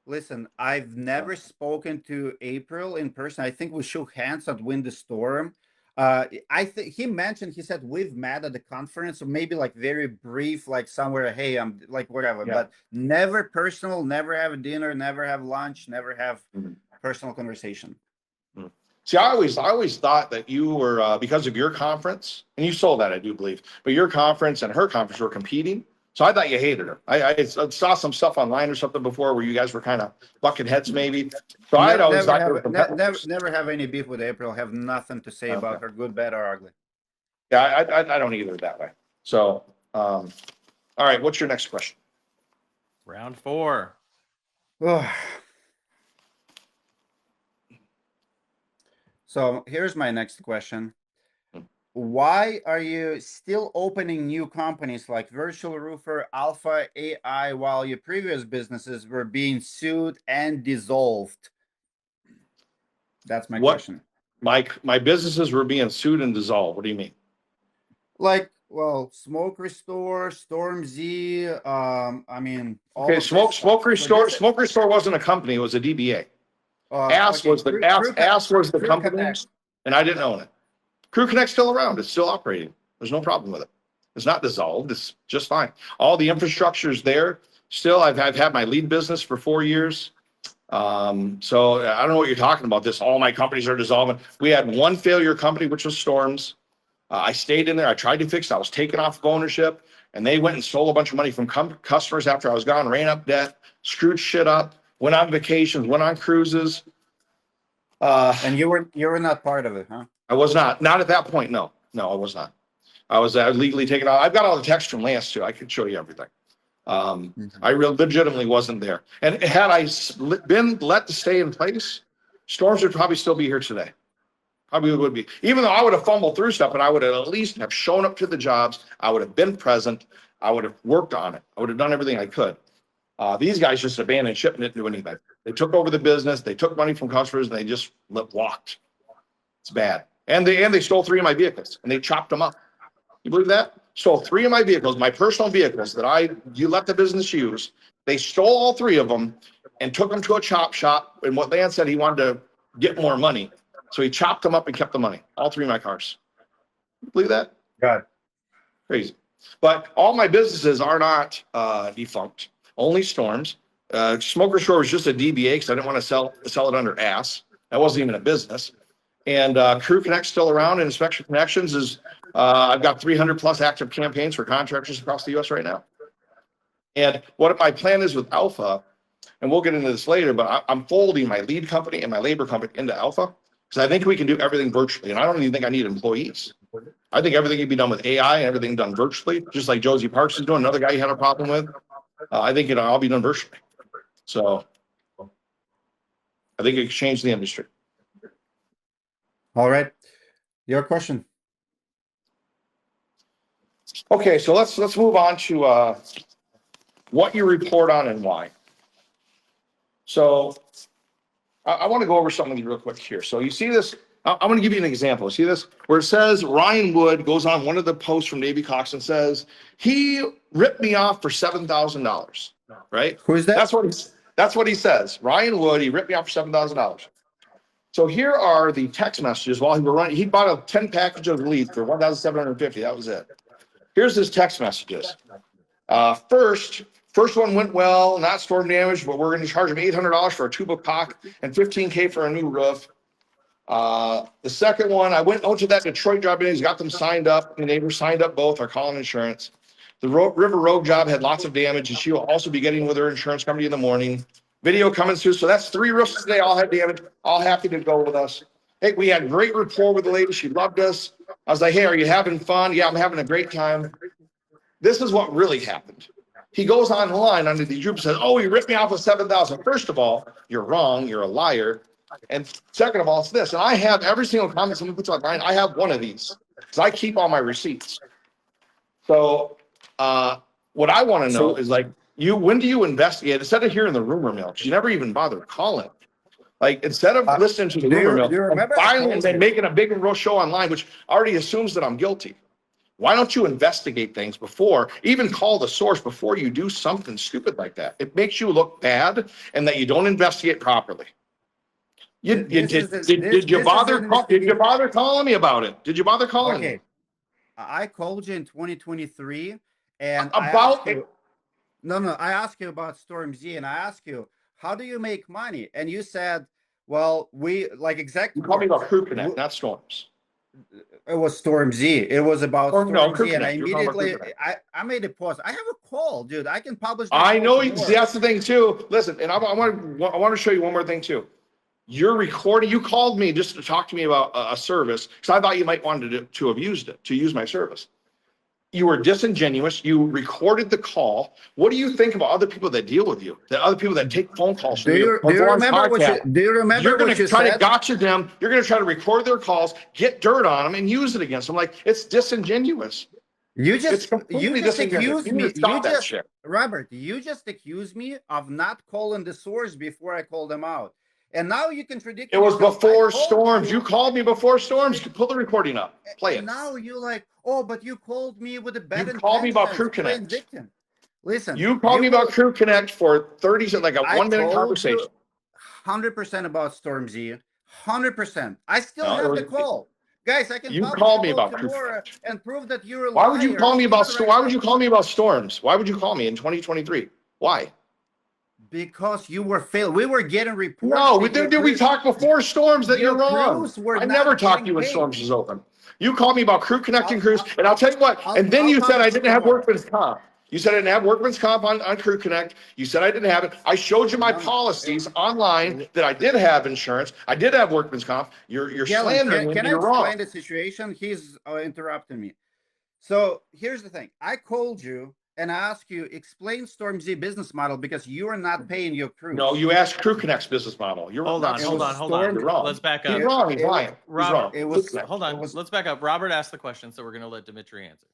Listen, I've never spoken to April in person. I think we shook hands at Win the Storm. I think he said we've met at the conference, so maybe like very brief, like somewhere, hey, I'm like whatever, but never personal, never have a dinner, never have lunch, never have personal conversation. See, I always thought that you were because of your conference, and you sold that, I do believe, but your conference and her conference were competing. So I thought you hated her. I saw some stuff online or something before where you guys were kind of bucking heads, maybe. So I'd always thought you were competitors. Never have any beef with April. Have nothing to say about her, good, bad, or ugly. Yeah, I don't either that way. So, all right, what's your next question? Round 4. So here's my next question. Why are you still opening new companies like Virtual Roofer, Alpha AI, while your previous businesses were being sued and dissolved? That's my question. My businesses were being sued and dissolved. What do you mean? Like, well, Smoke Restore, Storm Z. I mean, okay, Smoke Restore. Smoke Restore wasn't a company; it was a DBA. Ass was the company, and I didn't own it. Crew Connect's still around. It's still operating. There's no problem with it. It's not dissolved. It's just fine. All the infrastructure is there. Still, I've had my lead business for 4 years. So I don't know what you're talking about. All my companies are dissolving. We had one failure company, which was Storms. I stayed in there. I tried to fix it. I was taken off of ownership, and they went and stole a bunch of money from customers after I was gone, ran up debt, screwed shit up, went on vacations, went on cruises. And you were not part of it, huh? I was not at that point. No, I was not. I was legally taken out. I've got all the text from Lance too. I could show you everything. I legitimately wasn't there. And had I been let to stay in place, Storms would probably still be here today. Probably would be. Even though I would have fumbled through stuff, and I would have at least have shown up to the jobs. I would have been present. I would have worked on it. I would have done everything I could. These guys just abandoned ship and didn't do anything. They took over the business. They took money from customers and they just walked. It's bad. And they stole 3 of my vehicles and they chopped them up. You believe that? Stole 3 of my vehicles, my personal vehicles that you let the business use. They stole all 3 of them and took them to a chop shop. And what Lance said, he wanted to get more money. So he chopped them up and kept the money. All 3 of my cars. You believe that? God. Crazy. But all my businesses are not defunct. Only Storms. Smoker Shore was just a DBA because I didn't want to sell it under ass. That wasn't even a business. And Crew Connect's still around, and Inspection Connections is, I've got 300 plus active campaigns for contractors across the US right now. And what my plan is with Alpha, and we'll get into this later, but I'm folding my lead company and my labor company into Alpha because I think we can do everything virtually. And I don't even think I need employees. I think everything can be done with AI and everything done virtually, just like Josie Parks is doing, another guy you had a problem with. I think it'll all be done virtually. So I think it could change the industry. All right. Your question. Okay, so let's move on to what you report on and why. So I want to go over something with you real quick here. So you see this, I'm going to give you an example. See this? Where it says Ryan Wood goes on one of the posts from Davey Cox and says, he ripped me off for $7,000, right? Who is that? That's what he says. Ryan Wood, he ripped me off for $7,000. So here are the text messages while he was running. He bought a 10 package of leads for $1,750. That was it. Here's his text messages. First one went well, not storm damage, but we're going to charge him $800 for a tube of caulk and $15K for a new roof. The second one, I went out to that Detroit job and he's got them signed up. The neighbors signed up both, are calling insurance. The River Road job had lots of damage and she will also be getting with her insurance company in the morning. Video coming through. So that's 3 roofs today, all had damage, all happy to go with us. Hey, we had great rapport with the lady. She loved us. I was like, hey, are you having fun? Yeah, I'm having a great time. This is what really happened. He goes online under the group and says, oh, you ripped me off with $7,000. First of all, you're wrong. You're a liar. And second of all, it's this. And I have every single comment someone puts online. I have one of these because I keep all my receipts. So what I want to know is like, when do you investigate instead of hearing the rumor mill? Because you never even bother calling. Like instead of listening to the rumor mill, and finally making a big show online, which already assumes that I'm guilty. Why don't you investigate things before, even call the source before you do something stupid like that? It makes you look bad and that you don't investigate properly. Did you bother calling me about it? Did you bother calling me? I called you in 2023 and about it. No, I asked you about Storm Z and I asked you, how do you make money? And you said, well, we like exactly. You called me about Crew Connect, not Storms. It was Storm Z. It was about Storm Z, and I immediately I made a post. I have a call, dude. I can publish. I know. That's the thing too. Listen, and I want to show you one more thing too. You're recording. You called me just to talk to me about a service because I thought you might want to have used it to use my service. You were disingenuous. You recorded the call. What do you think about other people that deal with you? The other people that take phone calls from you? Do you remember what you? Do you remember? You're going to try to gotcha them. You're going to try to record their calls, get dirt on them, and use it against them. Like it's disingenuous. You just accused me. Robert, you just accused me of not calling the source before I called them out. And now you contradict. It was before Storms. You called me before Storms. You can pull the recording up. Play it. Now you're like, oh, but you called me with a bad. You called me about Crew Connect. Listen. You called me about Crew Connect for 30, like a 1-minute conversation. 100% about Storm Z. 100%. I still have the call. Guys, I can. You called me about Crew Connect and prove that you're a liar. Why would you call me about Why would you call me about Storms? Why would you call me in 2023? Why? Because you were failed. We were getting reports. No, we talked before Storms that you're wrong. I never talked to you when Storms was open. You called me about Crew Connecting crews, and I'll tell you what. And then you said I didn't have workman's comp. You said I didn't have workman's comp on Crew Connect. You said I didn't have it. I showed you my No, no. policies online that I did have insurance. I did have workman's comp. You're Galen, slandering me. can I You're wrong. explain the situation? He's interrupting me. So here's the thing. I called you and I asked you, explain Storm Z business model because you are not paying your crews. No, you asked Crew Connect's business model. You're Hold on, It hold was on, hold on. You're wrong. Let's back He's up. wrong. He's lying. He's Robert, wrong. It was, hold on. it was, Let's back up. Robert asked the question, so we're going to let Dmitry answer.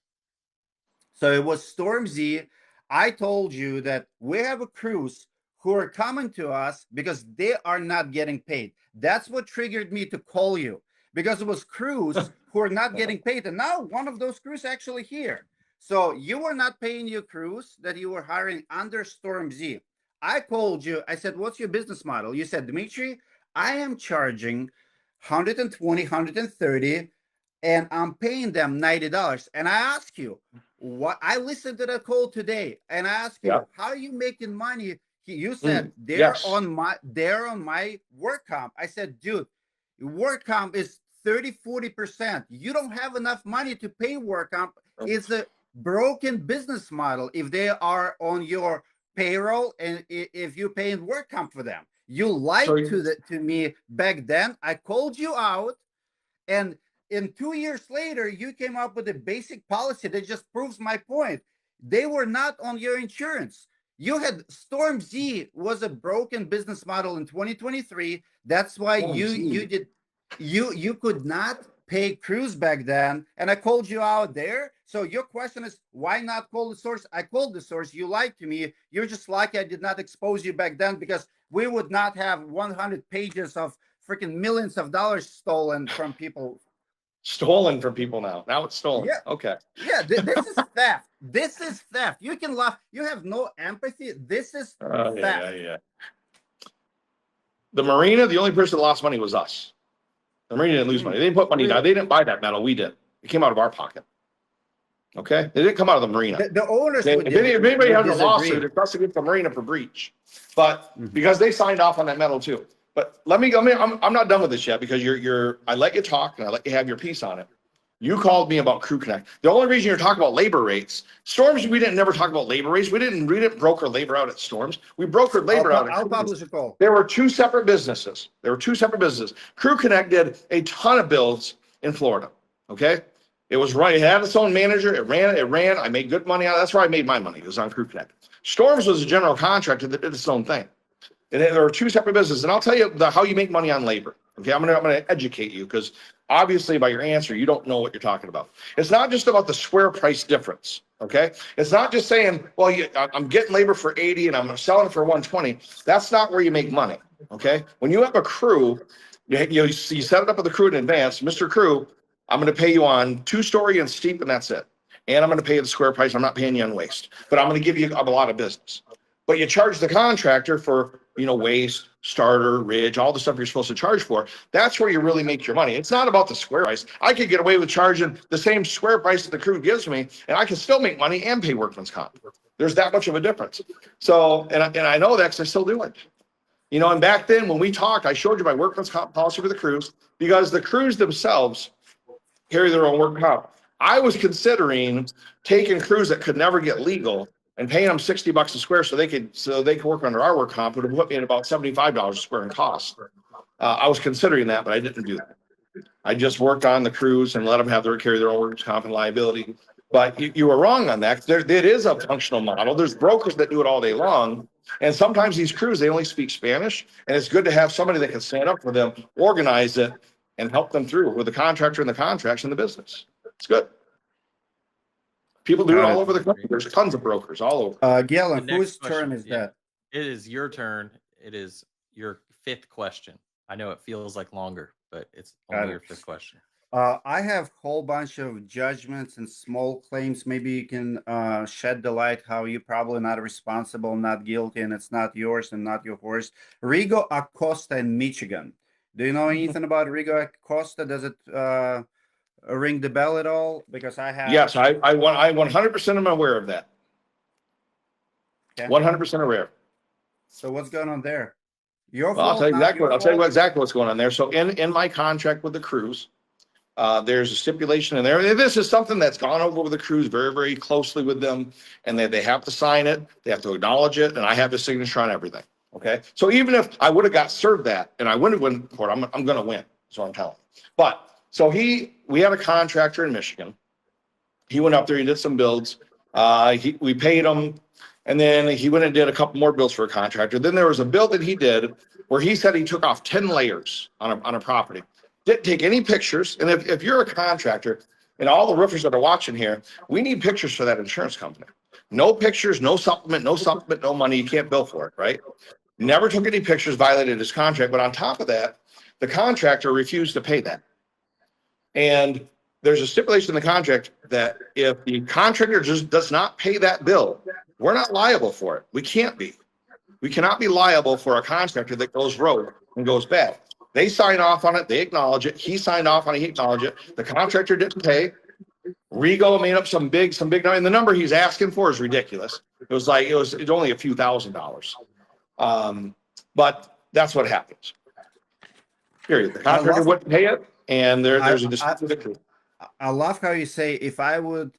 so it was Storm Z. I told you that we have a crews who are coming to us because they are not getting paid. That's what triggered me to call you because it was crews who are not getting paid. And now one of those crews actually here. So you were not paying your crews that you were hiring under Storm Z. I called you. I said, what's your business model? You said, Dmitry, I am charging 120, 130, and I'm paying them $90. And I asked you, what? I listened to the call today, and I asked you, how are you making money? You said they're on my work comp. I said, dude, work comp is 30-40%. You don't have enough money to pay work comp. It's a broken business model if they are on your payroll and if you're paying work comp for them. You lied to me back then. I called you out, and in 2 years later, you came up with a basic policy that just proves my point. They were not on your insurance. You had Storm Z was a broken business model in 2023. That's why you could not pay crews back then. And I called you out there. So your question is, why not call the source? I called the source. You lied to me. You're just lucky I did not expose you back then because we would not have 100 pages of freaking millions of dollars stolen from people. Stolen from people now. Now it's stolen. Yeah. Okay. Yeah, this is theft. This is theft. You can laugh. You have no empathy. This is theft. Yeah. The marina, the only person that lost money was us. The marina didn't lose money. They didn't put money down. They didn't buy that metal. We did. It came out of our pocket. Okay? It didn't come out of the marina. The owners If would anybody has a disagree. lawsuit, it's us against the marina for breach. But because they signed off on that metal too. But I'm not done with this yet because I let you talk and I let you have your piece on it. You called me about Crew Connect. The only reason you're talking about labor rates, Storms, we didn't never talk about labor rates. We didn't broker labor out at Storms. We brokered labor out at I'll publish a call. There were two separate businesses. Crew Connect did a ton of builds in Florida. Okay. It was right. It had its own manager. It ran. I made good money on it. That's where I made my money. It was on Crew Connect. Storms was a general contractor that did its own thing. And there were two separate businesses. And I'll tell you how you make money on labor. Okay, I'm gonna educate you because obviously by your answer, you don't know what you're talking about. It's not just about the square price difference. Okay, it's not just saying, well, I'm getting labor for 80 and I'm selling it for 120. That's not where you make money. Okay, when you have a crew, you set it up with the crew in advance. Mr. Crew, I'm going to pay you on 2-story and steep, and that's it. And I'm going to pay you the square price. I'm not paying you on waste, but I'm going to give you a lot of business. But you charge the contractor for, waste, starter, ridge, all the stuff you're supposed to charge for. That's where you really make your money. It's not about the square price. I could get away with charging the same square price that the crew gives me, and I can still make money and pay workman's comp. There's that much of a difference. So, and I know that because I still do it. And back then when we talked, I showed you my workman's comp policy for the crews because the crews themselves carry their own work comp. I was considering taking crews that could never get legal and paying them $60 a square so they could work under our work comp. It would have put me at about $75 a square in cost. I was considering that, but I didn't do that. I just worked on the crews and let them carry their own workers' comp and liability. But you were wrong on that. It is a functional model. There's brokers that do it all day long. And sometimes these crews, they only speak Spanish. And it's good to have somebody that can stand up for them, organize it, and help them through with the contractor and the contracts and the business. It's good. People do it all over the country. There's tons of brokers all over. Galen, whose turn is that? It is your turn. It is your 5th question. I know it feels like longer, but it's only your 5th question. I have a whole bunch of judgments and small claims. Maybe you can shed the light how you're probably not responsible, not guilty, and it's not yours and not your horse. Rigo Acosta in Michigan. Do you know anything about Rigo Acosta? Does it ring the bell at all? Because I have. Yes, I 100% am aware of that. Okay. 100% aware. So what's going on there? I'll tell you exactly what's going on there. So in my contract with the crews, There's a stipulation in there. This is something that's gone over with the crews very, very closely with them, and they have to sign it, they have to acknowledge it, and I have the signature on everything. Okay, so even if I would have got served that and I wouldn't have won court, I'm going to win. That's what I'm telling you. But so we had a contractor in Michigan. He went up there, he did some builds. We paid him, and then he went and did a couple more builds for a contractor. Then there was a build that he did where he said he took off 10 layers on a property. Didn't take any pictures. And if you're a contractor, and all the roofers that are watching here, we need pictures for that insurance company. No pictures, no supplement, no money. You can't bill for it, right? Never took any pictures, violated his contract. But on top of that, the contractor refused to pay that. And there's a stipulation in the contract that if the contractor just does not pay that bill, we're not liable for it. We can't be. We cannot be liable for a contractor that goes rogue and goes bad. They sign off on it. They acknowledge it. He signed off on it. He acknowledged it. The contractor didn't pay. Rigo made up some big number, and the number he's asking for is ridiculous. It's only a few $1,000s. But that's what happens. Period. The contractor wouldn't pay it, and there's a dispute. I love how you say if I would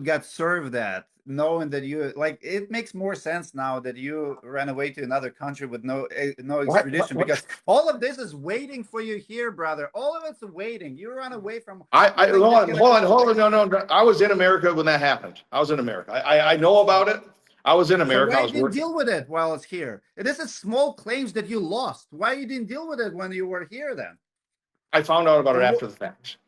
get served that, knowing that you it makes more sense now that you ran away to another country with no extradition, because all of this is waiting for you here, brother. All of it's waiting. You run away from. Hold on. No. I was in America when that happened. I was in America. I know about it. I was in America. So why you didn't deal with it while it's here? This is small claims that you lost. Why you didn't deal with it when you were here then? I found out about it after the fact.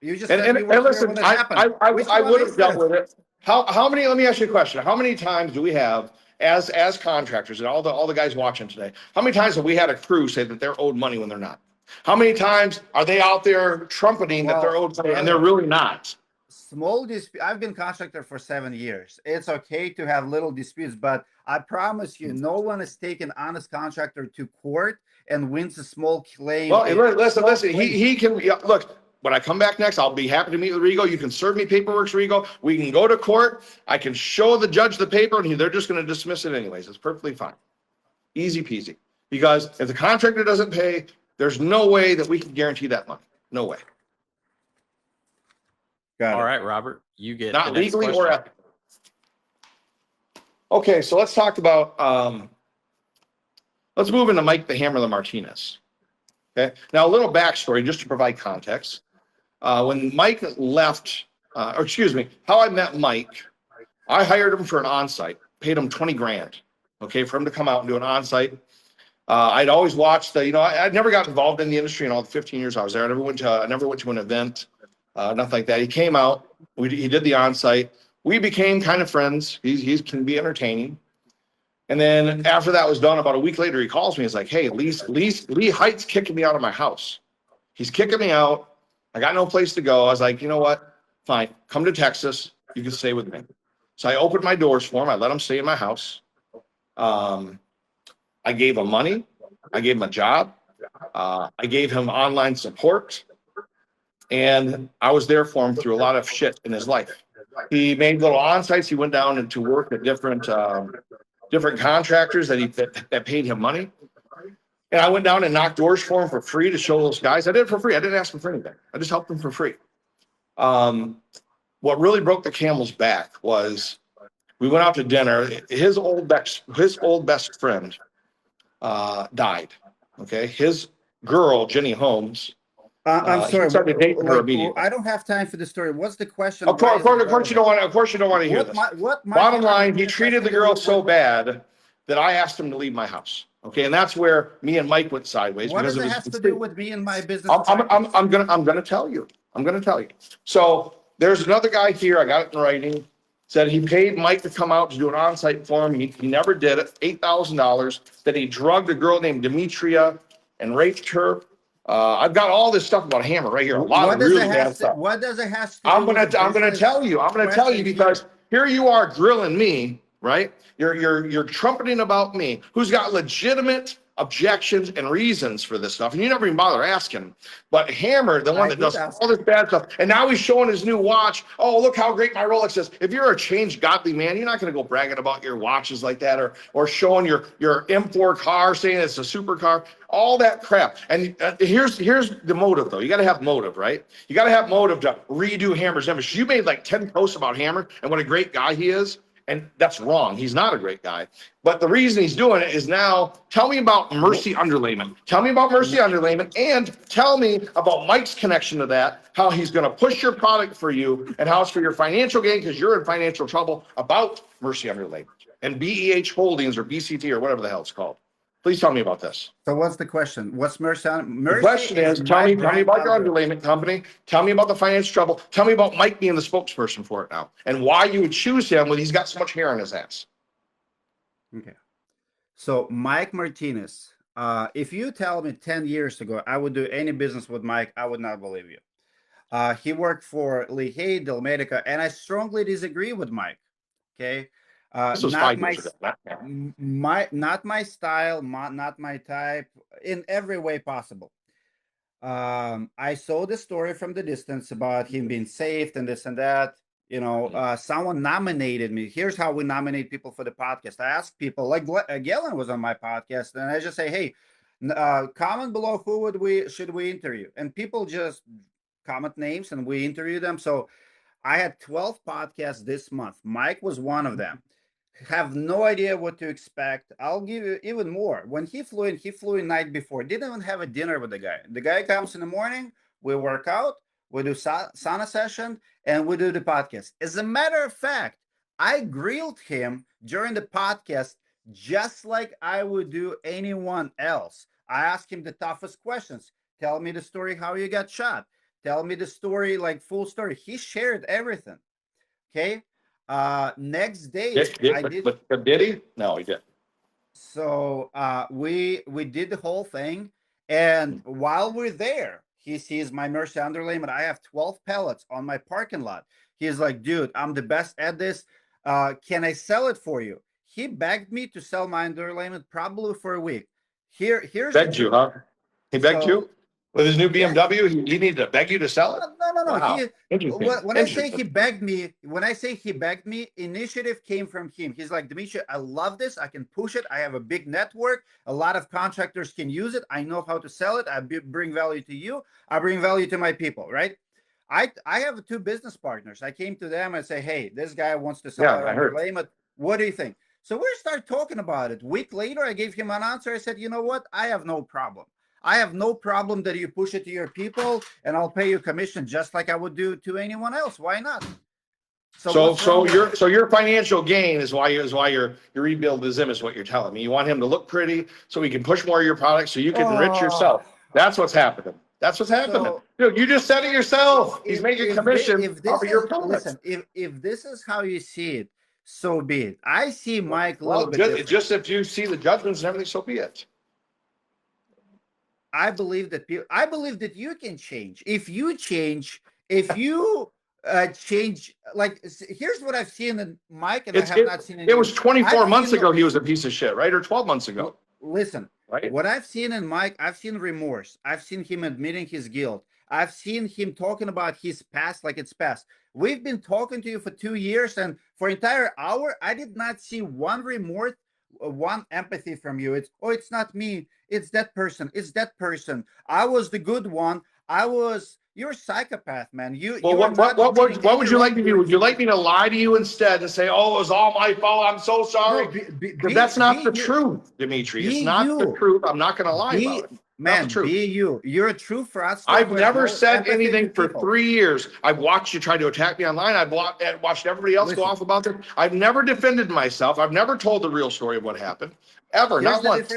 You just said you weren't listen. here when it happened. I would have dealt with it. How many? Let me ask you a question. How many times do we have as contractors and all the guys watching today? How many times have we had a crew say that they're owed money when they're not? How many times are they out there trumpeting that they're owed money and they're really not? Small dispute. I've been contractor for 7 years. It's okay to have little disputes, but I promise you, no one has taken honest contractor to court and wins a small claim. Well, listen. He can look. When I come back next, I'll be happy to meet with Rigo. You can serve me paperwork, Rigo. We can go to court. I can show the judge the paper, and they're just going to dismiss it anyways. It's perfectly fine. Easy peasy. Because if the contractor doesn't pay, there's no way that we can guarantee that money. No way. All right, Robert, you get not legally or ethically. Okay, so let's talk about. Let's move into Mike the Hammer Martinez. Okay, now a little backstory just to provide context. When Mike left, how I met Mike, I hired him for an on-site, paid him 20 grand, okay, for him to come out and do an on-site. I'd always watched I'd never got involved in the industry in all the 15 years I was there. I never went to an event, nothing like that. He came out, he did the on-site. We became kind of friends. He can be entertaining. And then after that was done, about a week later, he calls me. He's like, "Hey, Lee Height's kicking me out of my house. He's kicking me out. I got no place to go." I was like, "You know what? Fine. Come to Texas. You can stay with me." So I opened my doors for him. I let him stay in my house. I gave him money. I gave him a job. I gave him online support. And I was there for him through a lot of shit in his life. He made little on-sites. He went down and to work at different contractors that paid him money. And I went down and knocked doors for him for free to show those guys. I did it for free. I didn't ask him for anything. I just helped him for free. What really broke the camel's back was we went out to dinner. His old best friend died. Okay, his girl Jenny Holmes. I'm sorry. I don't have time for the story. What's the question? Of course, you don't want. Of course, you don't want to hear this. Bottom line, he treated the girl so bad that I asked him to leave my house. Okay, and that's where me and Mike went sideways. What does it have to do with me and my business? I'm gonna tell you. So there's another guy here. I got it in writing. Said he paid Mike to come out to do an on-site for him. He never did it. $8,000. That he drugged a girl named Dmitry and raped her. I've got all this stuff about Hammer right here. A lot of really bad stuff. What does it have to do? I'm gonna tell you because here you are grilling me, right? You're trumpeting about me, who's got legitimate objections and reasons for this stuff, and you never even bother asking. But Hammer, the one that does all this bad stuff, and now he's showing his new watch. Oh, look how great my Rolex is. If you're a changed, godly man, you're not going to go bragging about your watches like that, or showing your M4 car, saying it's a supercar, all that crap. And here's the motive, though. You got to have motive, right? You got to have motive to redo Hammer's image. You made like 10 posts about Hammer and what a great guy he is. And that's wrong. He's not a great guy. But the reason he's doing it is now, tell me about Mercy Underlayment. Tell me about Mercy Underlayment, and tell me about Mike's connection to that, how he's going to push your product for you, and how it's for your financial gain because you're in financial trouble about Mercy Underlayment and BEH Holdings or BCT or whatever the hell it's called. Please tell me about this. So what's the question? What's Mercy? The question is, tell me about your underlayment company. Tell me about the financial trouble. Tell me about Mike being the spokesperson for it now, and why you would choose him when he's got so much hair on his ass. Okay. So Mike Martinez, if you tell me 10 years ago I would do any business with Mike, I would not believe you. He worked for Lehigh, Delmedica, and I strongly disagree with Mike. Okay. This was Not 5 my, years ago. not my style, not my type, in every way possible. I saw the story from the distance about him being saved and this and that. You know, someone nominated me. Here's how we nominate people for the podcast. I ask people, like Galen was on my podcast, and I just say, hey, comment below who should we interview, and people just comment names and we interview them. So I had 12 podcasts this month. Mike was one of them. Have no idea what to expect. I'll give you even more. When he flew in night before. Didn't even have a dinner with the guy. The guy comes in the morning, we work out, we do sauna session, and we do the podcast. As a matter of fact, I grilled him during the podcast just like I would do anyone else. I asked him the toughest questions. Tell me the story how you got shot. Tell me the story, like full story. He shared everything. Okay. Next day did he? No, he didn't. So we did the whole thing, and while we're there, he sees my Mercy Underlayment. I have 12 pellets on my parking lot. He's like, dude, I'm the best at this. Can I sell it for you? He begged me to sell my Underlayment probably for a week. Here's begged you, huh? He begged you? With his new BMW, he needed to beg you to sell it? No. Wow. When I say he begged me, initiative came from him. He's like, Dmitry, I love this. I can push it. I have a big network. A lot of contractors can use it. I know how to sell it. I bring value to you. I bring value to my people, right? I have 2 business partners. I came to them and say, hey, this guy wants to sell our Underlayment. What do you think? So we start talking about it. A week later, I gave him an answer. I said, you know what? I have no problem. I have no problem that you push it to your people, and I'll pay you commission just like I would do to anyone else. Why not? So your financial gain is why you rebuild his image. Is what you're telling me. You want him to look pretty, so he can push more of your products, so you can enrich yourself. That's what's happening. That's what's happening. Dude, you just said it yourself. He's making commission off of your products. Listen, if this is how you see it, so be it. I see Mike a little bit different. Just if you see the judgments and everything, so be it. I believe that you can change. If you change, change, like, here's what I've seen in Mike, and I have not seen it was 24 months ago he was a piece of shit, right? Or 12 months ago. Listen, right? What I've seen in Mike, I've seen remorse. I've seen him admitting his guilt. I've seen him talking about his past like it's past. We've been talking to you for 2 years, and for an entire hour, I did not see one remorse, one empathy from you. It's not me. It's that person. It's that person. I was the good one. You're a psychopath, man. What would you like me to do? Would you like me to lie to you instead and say, "Oh, it was all my fault. I'm so sorry"? No, that's not the truth, Dimitri. It's not the truth. I'm not going to lie about it. Man, be you. You're a true fraudster. I've never said anything for 3 years. I've watched you try to attack me online. I've watched everybody else go off about it. I've never defended myself. I've never told the real story of what happened. Ever. Here's not once.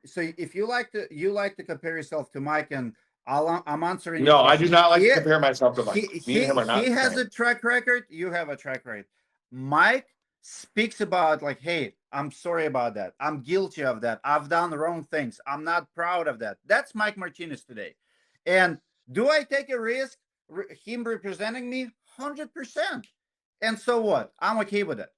So if you like to compare yourself to Mike, and I'm answering. No, I do not like to compare myself to Mike. He has a track record. You have a track record. Mike speaks about, like, hey, I'm sorry about that. I'm guilty of that. I've done the wrong things. I'm not proud of that. That's Mike Martinez today. And do I take a risk, him representing me? 100%. And so what? I'm okay with it.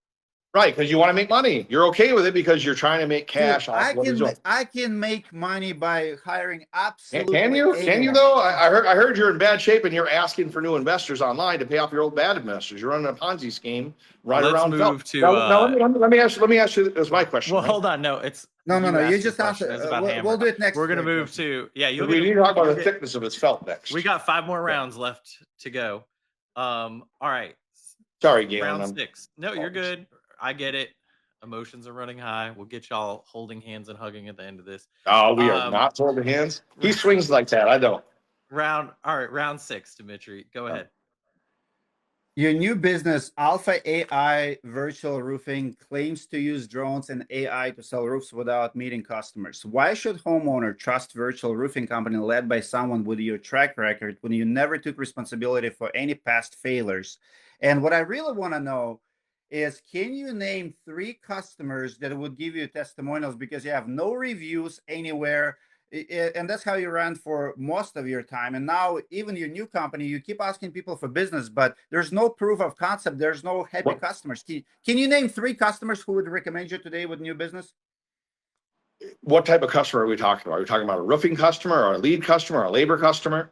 Right, because you want to make money. You're okay with it because you're trying to make cash Dude, off what you're doing. I can make money by hiring absolutely Can you? anyone. Can you though? I heard you're in bad shape and you're asking for new investors online to pay off your old bad investors. You're running a Ponzi scheme right Let's around. move to. Now, let me ask you. This is my question. Well, right? hold on. No, it's No. You asked just the have to. question. It's about We'll Hammer. do it next. We're gonna week, move Justin. to you'll We get, need to talk about you'll the get- thickness of his felt next. We got 5 more rounds left to go. All right. Sorry, Galen. Round 6. No, you're good. I get it. Emotions are running high. We'll get y'all holding hands and hugging at the end of this. Oh, we are not holding hands. He swings like that. I don't. Round 6, Dmitry. Go ahead. Your new business, Alpha AI Virtual Roofing, claims to use drones and AI to sell roofs without meeting customers. Why should homeowner trust virtual roofing company led by someone with your track record when you never took responsibility for any past failures? And what I really want to know is, can you name 3 customers that would give you testimonials because you have no reviews anywhere? And that's how you ran for most of your time. And now even your new company, you keep asking people for business, but there's no proof of concept. There's no happy customers. Can you name 3 customers who would recommend you today with new business? What type of customer are we talking about? Are we talking about a roofing customer or a lead customer or a labor customer?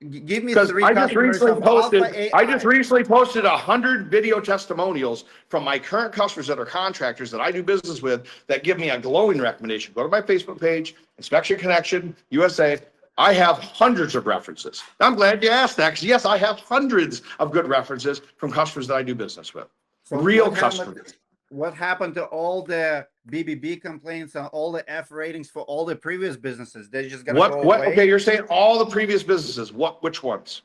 Give me 3 I just customers recently of posted. Alpha AI. I just recently posted 100 video testimonials from my current customers that are contractors that I do business with that give me a glowing recommendation. Go to my Facebook page, Inspection Connection USA. I have hundreds of references. I'm glad you asked that because yes, I have hundreds of good references from customers that I do business with. So Real customers. What happened to all the BBB complaints and all the F ratings for all the previous businesses? They just gonna go away? Okay, you're saying all the previous businesses. Which ones?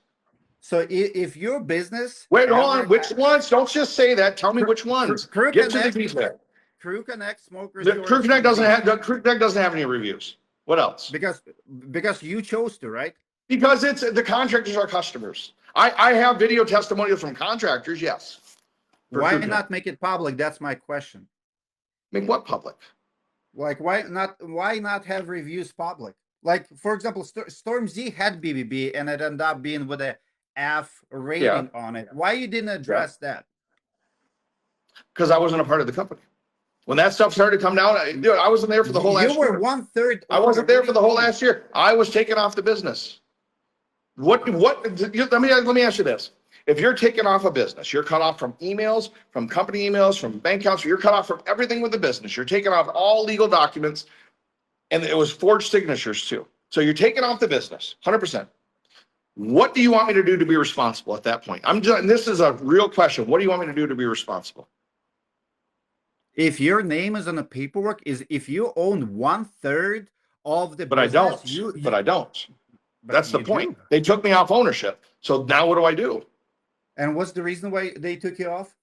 So if your business... Wait, hold on. Which ones? Don't just say that. Tell me which ones. Crew Get to the Connect, detail. Crew Connect, Smokers... Crew Connect doesn't have any reviews. What else? Because you chose to, right? Because it's the contractors are customers. I have video testimonials from contractors, yes. Why not make it public? That's my question. Make what public? Like, why not have reviews public? Like, for example, Storm Z had BBB and it ended up being with a F rating on it. Why you didn't address that? Because I wasn't a part of the company. When that stuff started to come down, I wasn't there for the whole last year. You were 1/3. I wasn't there for the whole last year. I was taken off the business. Let me ask you this. If you're taken off a business, you're cut off from emails, from company emails, from bank accounts, you're cut off from everything with the business. You're taken off all legal documents, and it was forged signatures too. So you're taken off the business, 100%. What do you want me to do to be responsible at that point? This is a real question. What do you want me to do to be responsible? If your name is on the paperwork, if you own 1/3 of the But I business, don't. But I don't. but That's the you point. do. They took me off ownership. So now what do I do? And what's the reason why they took you off?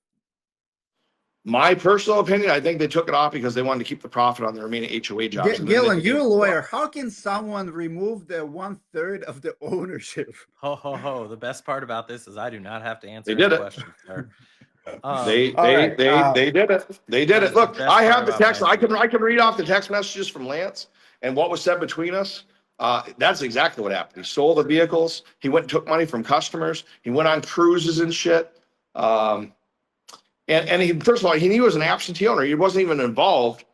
My personal opinion, I think they took it off because they wanted to keep the profit on the remaining HOA jobs. Galen, you're a lawyer. How can someone remove the 1/3 of the ownership? Ho, ho, ho. The best part about this is I do not have to answer They did any it. questions, sir. They did it. They did it. Look, I have the text. I can read off the text messages from Lance and what was said between us. That's exactly what happened. He sold the vehicles. He went and took money from customers. He went on cruises and shit. And he, first of all, he was an absentee owner. He wasn't even involved.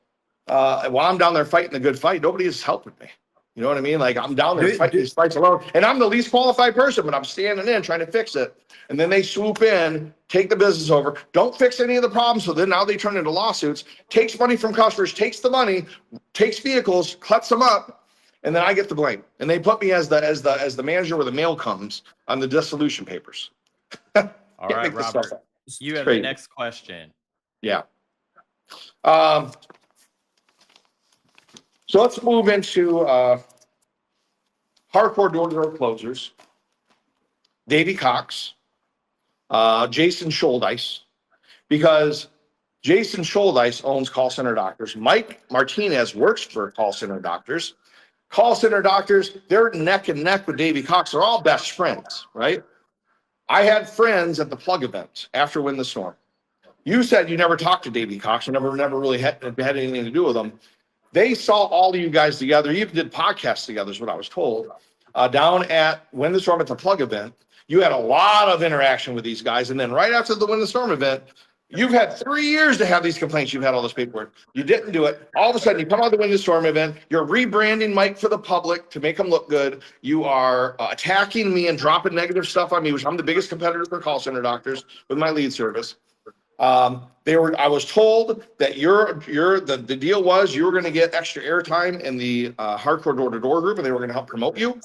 While I'm down there fighting the good fight, nobody is helping me. You know what I mean? Like I'm down there fighting these fights alone, and I'm the least qualified person, but I'm standing in trying to fix it. And then they swoop in, take the business over, don't fix any of the problems. So then now they turn into lawsuits, takes money from customers, takes the money, takes vehicles, cuts them up, and then I get the blame. And they put me as the manager where the mail comes on the dissolution papers. All right, Robert, you have the next question. Yeah. So let's move into hardcore door-to-door closers. Davey Cox, Jason Scholdice, because Jason Scholdice owns Call Center Doctors. Mike Martinez works for Call Center Doctors. Call Center Doctors, they're neck and neck with Davey Cox. They're all best friends, right? I had friends at the plug event after Win the Storm. You said you never talked to Davey Cox. You never really had anything to do with them. They saw all of you guys together. You even did podcasts together, is what I was told. Down at Win the Storm at the plug event, you had a lot of interaction with these guys. And then right after the Win the Storm event, You've had 3 years to have these complaints. You've had all this paperwork. You didn't do it. All of a sudden, you come out of the Window Storm event. You're rebranding Mike for the public to make him look good. You are attacking me and dropping negative stuff on me, which I'm the biggest competitor for call center doctors with my lead service. I was told that the deal was you were going to get extra airtime in the hardcore door-to-door group, and they were going to help promote you,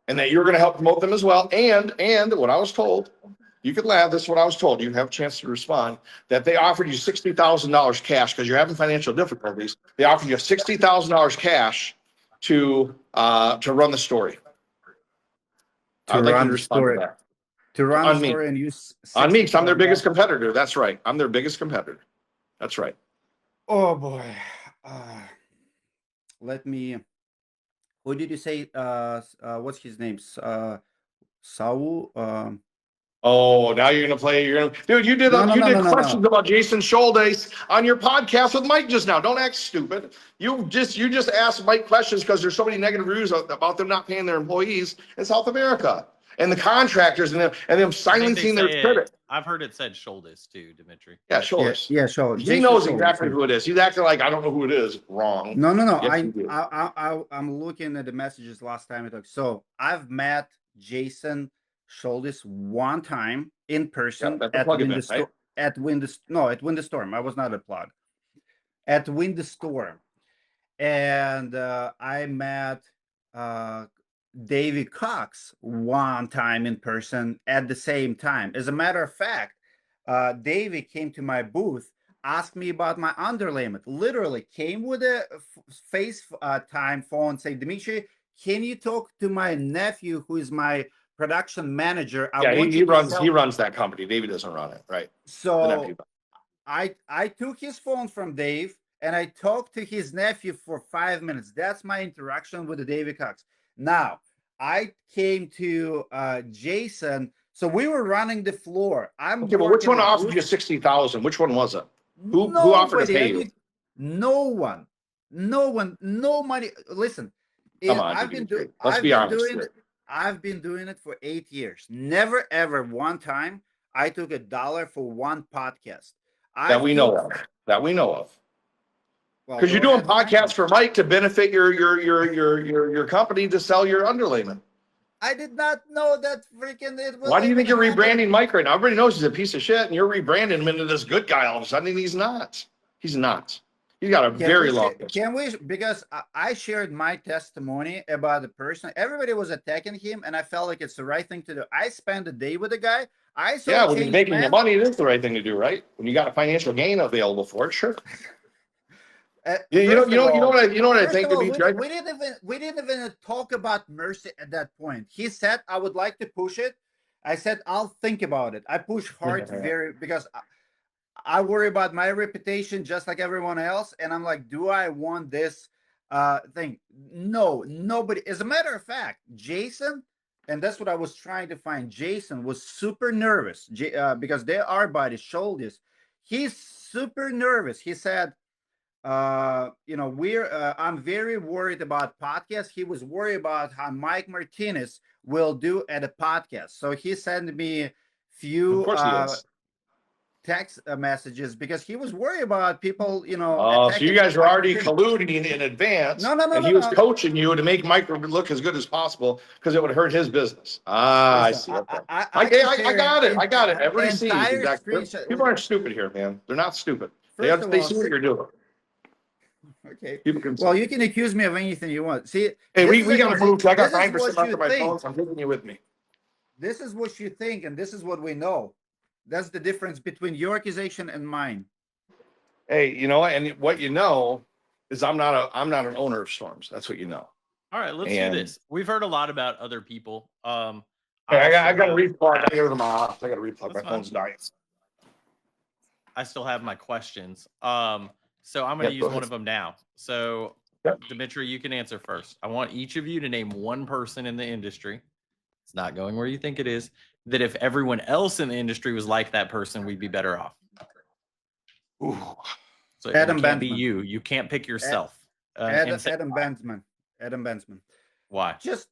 and that you were going to help promote them as well. And what I was told. You could laugh. This is what I was told. You have a chance to respond. That they offered you $60,000 cash because you're having financial difficulties. They offered you $60,000 cash to run the story. I'd like you to respond to that. To run On the me. story and use On me, because I'm their $60,000. biggest competitor. That's right. I'm their biggest competitor. That's right. Oh boy. Let me. Who did you say? What's his name? Saul. Oh, now you're gonna play. Dude. You did questions about Jason Shoulders on your podcast with Mike just now. Don't act stupid. You just asked Mike questions because there's so many negative reviews about them not paying their employees in South America and the contractors and them silencing their credit. I've heard it said Shoulders too, Dmitry. Yeah, Shoulders. Yeah, Shoulders. He knows exactly who it is. He's acting like I don't know who it is. Wrong. No. Yes, I'm looking at the messages last time I talked. So I've met Jason Shoulders one time in person at Window Storm. At Window Storm. I was not at Plug. At Window Storm, and I met Davey Cox one time in person at the same time. As a matter of fact, Davey came to my booth, asked me about my underlayment. Literally came with a FaceTime phone, say, Dmitry, can you talk to my nephew who is my production manager? He runs that company. Davey doesn't run it, right? So I took his phone from Dave and I talked to his nephew for 5 minutes. That's my interaction with the Davey Cox. Now I came to Jason. So we were running the floor. Okay, but which one offered you 60,000? Which one was it? Who offered to pay you? No one. No money. Listen, come on, let's be honest. I've been doing it for 8 years. Never ever one time I took $1 for one podcast. That we know of. Because you're doing podcasts for Mike to benefit your company to sell your underlayment. I did not know that freaking it was. Why do you think you're rebranding Mike right now? Everybody knows he's a piece of shit, and you're rebranding him into this good guy all of a sudden. And he's not. He's not. He's got a very long list. Can we? Because I shared my testimony about the person. Everybody was attacking him, and I felt like it's the right thing to do. I spent a day with the guy. When he's making the money, it is the right thing to do, right? When you got a financial gain available for it, sure. You know what I think, Dimitri? We didn't even talk about mercy at that point. He said, I would like to push it. I said, I'll think about it. I push hard because I worry about my reputation just like everyone else. And I'm like, do I want this thing? No, nobody. As a matter of fact, Jason, and that's what I was trying to find. Jason was super nervous because they are by the shoulders. He's super nervous. He said, I'm very worried about podcasts. He was worried about how Mike Martinez will do at a podcast. So he sent me few text messages because he was worried about people, Oh, so you guys were already colluding in advance. No. And he was coaching you to make Mike look as good as possible because it would hurt his business. I see. Okay. I got it. I got it. Everybody sees exactly. People aren't stupid here, man. They're not stupid. They see what you're doing. Okay. Well, you can accuse me of anything you want. See, hey, we got to move. I got 9% left of my phone, so I'm taking you with me. This is what you think, and this is what we know. That's the difference between your accusation and mine. Hey, you know what? And what you know is I'm not an owner of storms. That's what you know. All right, let's do this. We've heard a lot about other people. I got to replug. I got to go to my office. I got to replug. My phone's dying. I still have my questions. So I'm going to use one of them now. So, Dmitry, you can answer first. I want each of you to name one person in the industry. It's not going where you think it is. That if everyone else in the industry was like that person, we'd be better off. Ooh. So it can't be you. You can't pick yourself. Adam Bensman. Why? Just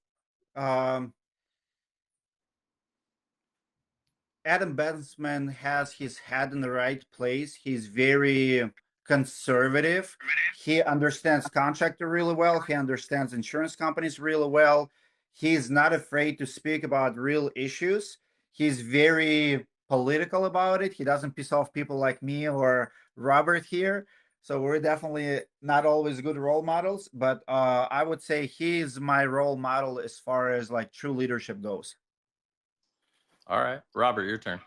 Adam Bensman has his head in the right place. He's very conservative. He understands contractor really well. He understands insurance companies really well. He's not afraid to speak about real issues. He's very political about it. He doesn't piss off people like me or Robert here. So we're definitely not always good role models, but I would say he's my role model as far as like true leadership goes. All right, Robert, your turn.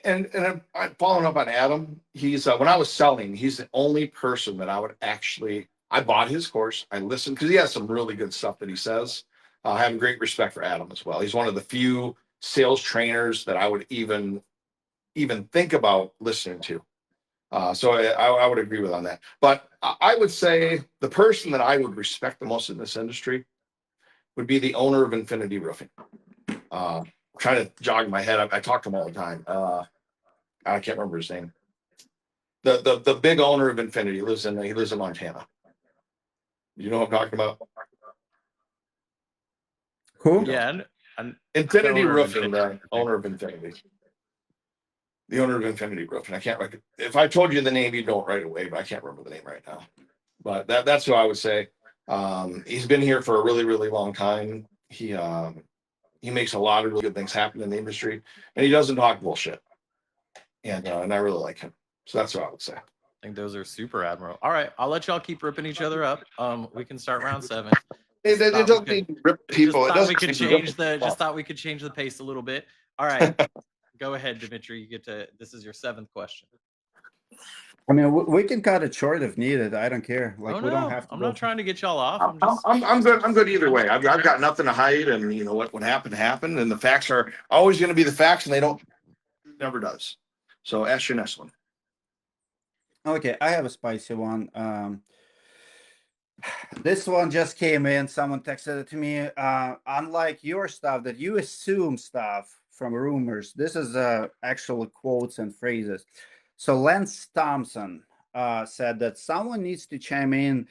And I'm following up on Adam. He's when I was selling, he's the only person that I would actually. I bought his course. I listened because he has some really good stuff that he says. I have great respect for Adam as well. He's one of the few sales trainers that I would even think about listening to. So I would agree with on that. But I would say the person that I would respect the most in this industry would be the owner of Infinity Roofing. Trying to jog my head. I talk to him all the time. I can't remember his name. The big owner of Infinity he lives in Montana. You know what I'm talking about? Who? Yeah, Infinity owner of Roofing, Infinity. the owner of Infinity. The owner of Infinity Roofing. I can't. If I told you the name, you'd know it right away, but I can't remember the name right now. But that's who I would say. He's been here for a really, really long time. He makes a lot of really good things happen in the industry, and he doesn't talk bullshit. And I really like him. So that's what I would say. I think those are super admirable. All right, I'll let y'all keep ripping each other up. We can start round 7. It doesn't need to rip people. It doesn't Just thought we could change the pace a little bit. All right, go ahead, Dmitry. You get to. This is your 7th question. I mean, we can cut it short if needed. I don't care. Like Oh we no, don't have to. I'm not trying to get y'all off. I'm good. I'm good either way. I've got nothing to hide, and you know what happened, and the facts are always going to be the facts, and they don't never does. So ask your next one. Okay, I have a spicy one. This one just came in. Someone texted it to me. Unlike your stuff that you assume stuff from rumors, this is actual quotes and phrases. So Lance Thompson said that someone needs to chime in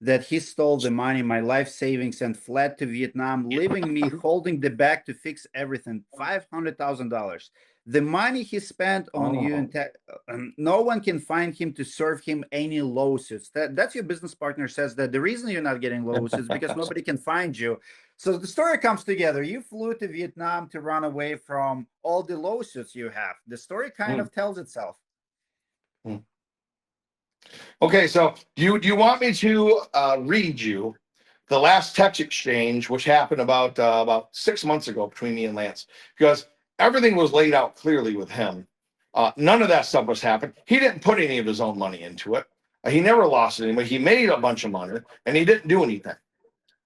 that he stole the money, my life savings, and fled to Vietnam, leaving me holding the bag to fix everything. $500,000. The money he spent on you, and no one can find him to serve him any lawsuits. That's your business partner says that the reason you're not getting lawsuits is because nobody can find you. So the story comes together. You flew to Vietnam to run away from all the lawsuits you have. The story kind of tells itself. Okay, so do you want me to read you the last text exchange, which happened about 6 months ago between me and Lance? Because everything was laid out clearly with him. None of that stuff was happening. He didn't put any of his own money into it. He never lost any money. He made a bunch of money, and he didn't do anything.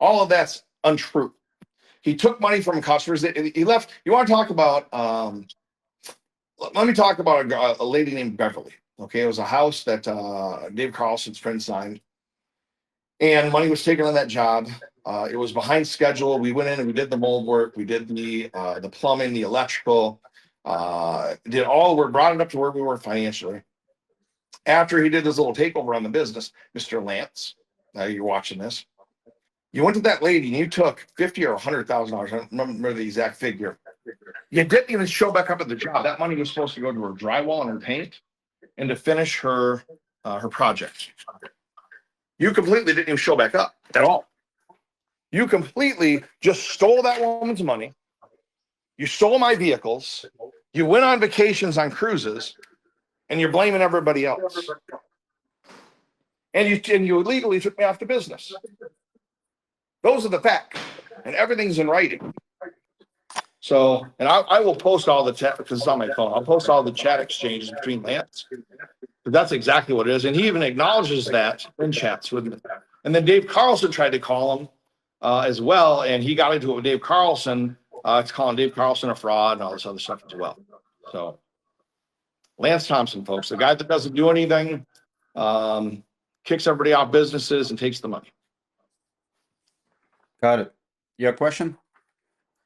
All of that's untrue. He took money from customers. He left. You want to talk about? Let me talk about a lady named Beverly. Okay, it was a house that Dave Carlson's friend signed, and money was taken on that job. It was behind schedule. We went in and we did the mold work. We did the plumbing, the electrical, did all the work, brought it up to where we were financially. After he did his little takeover on the business, Mr. Lance, you're watching this. You went to that lady and you took $50,000 or $100,000. I don't remember the exact figure. You didn't even show back up at the job. That money was supposed to go to her drywall and her paint and to finish her project. You completely didn't even show back up at all. You completely just stole that woman's money. You stole my vehicles. You went on vacations on cruises, and you're blaming everybody else. And you illegally took me off the business. Those are the facts, and everything's in writing. So, and I will post all the chat because it's on my phone. I'll post all the chat exchanges between Lance. But that's exactly what it is. And he even acknowledges that in chats with me. And then Dave Carlson tried to call him as well. And he got into it with Dave Carlson. It's calling Dave Carlson a fraud and all this other stuff as well. So Lance Thompson, folks, the guy that doesn't do anything, kicks everybody off businesses and takes the money. Got it. Your question?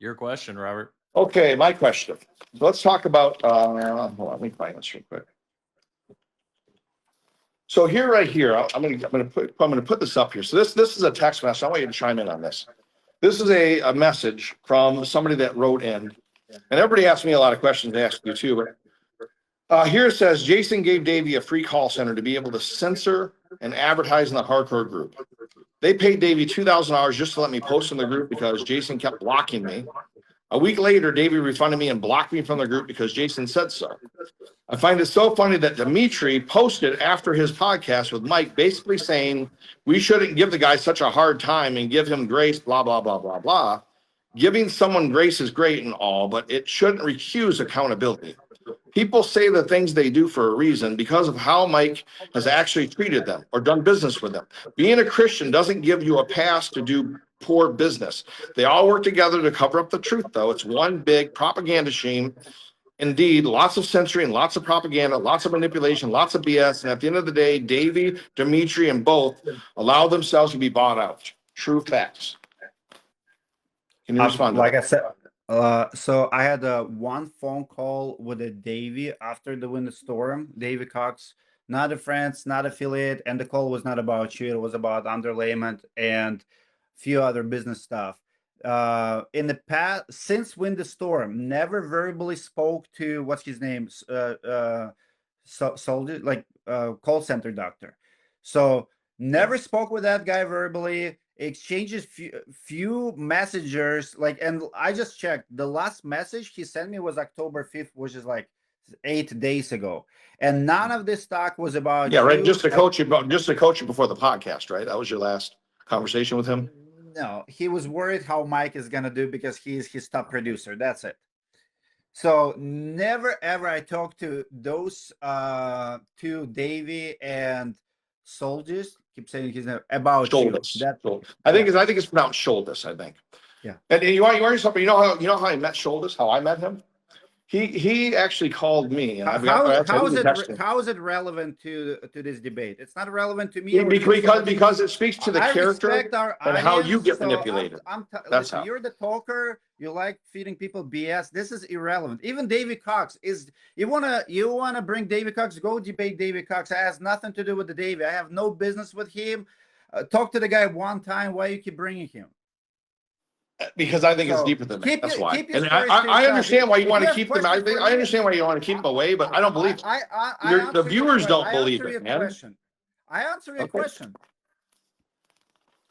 Your question, Robert. Okay, my question. So let's talk about, hold on, let me find this real quick. So here, right here, I'm gonna put this up here. So this is a text message. I want you to chime in on this. This is a message from somebody that wrote in And everybody asks me a lot of questions. They ask you too, but here it says Jason gave Davey a free call center to be able to censor and advertise in the hardcore group. They paid Davey $2,000 just to let me post in the group because Jason kept blocking me. A week later, Davey refunded me and blocked me from the group because Jason said so. I find it so funny that Dmitry posted after his podcast with Mike basically saying we shouldn't give the guy such a hard time and give him grace, blah, blah, blah, blah, blah. Giving someone grace is great and all, but it shouldn't recuse accountability. People say the things they do for a reason because of how Mike has actually treated them or done business with them. Being a Christian doesn't give you a pass to do poor business. They all work together to cover up the truth, though. It's one big propaganda machine. Indeed, lots of censoring, lots of propaganda, lots of manipulation, lots of BS. And at the end of the day, Davey, Dmitry, and both allow themselves to be bought out. True facts. Can you respond to Like that? I said, so I had one phone call with a Davey after the Winter Storm. Davey Cox, not a friend, not affiliate, and the call was not about you. It was about underlayment and few other business stuff. In the past, since Winter Storm, never verbally spoke to what's his name, soldier, like call center doctor. So never spoke with that guy verbally. Exchanges few messengers, like, and I just checked. The last message he sent me was October 5th, which is like 8 days ago, and none of this talk was about Yeah, right. you. Just to coach you before the podcast, right? That was your last conversation with him. No, he was worried how Mike is gonna do because he's his top producer. That's it. So never ever I talked to those two, Davey and soldiers. Keep saying his name about Shoulders. you. That I think it's pronounced shoulders, I think. Yeah. And you want something, you know how I met Shoulders, how I met him? He actually called me and how is it relevant to this debate? It's not relevant to me. because it speaks to the I character respect our and audience, how you get so manipulated. That's listen, how. you're the talker. You like feeding people BS. This is irrelevant. Even David Cox is. You wanna bring David Cox? Go debate David Cox. It has nothing to do with the David. I have no business with him. Talk to the guy one time. Why you keep bringing him? Because I think it's deeper than that. That's why. Keep your And stories to I yourself. understand why you If want you to have keep them. questions for I me, understand why you want to keep them away, but I don't believe it. I The answer viewers your don't I believe answer it, your man. question. I answer your Okay. question.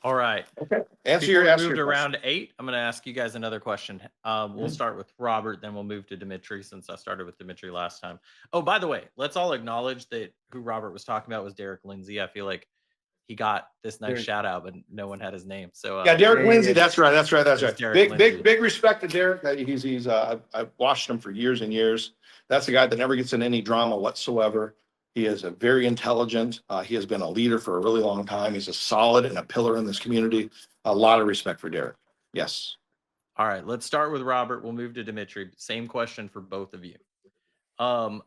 All right. Okay. Ask Before we your move to question. round 8, I'm going to ask you guys another question. We'll start with Robert, then we'll move to Dmitry since I started with Dmitry last time. Oh, by the way, let's all acknowledge that who Robert was talking about was Derek Lindsay. I feel like he got this nice shout out, but no one had his name. So yeah, Derek Lindsay. yeah. That's right. Derek Big respect to Derek. He's I've watched him for years and years. That's a guy that never gets in any drama whatsoever. He is a very intelligent. He has been a leader for a really long time. He's a solid and a pillar in this community. A lot of respect for Derek. Yes. All right, let's start with Robert. We'll move to Dmitry. Same question for both of you. I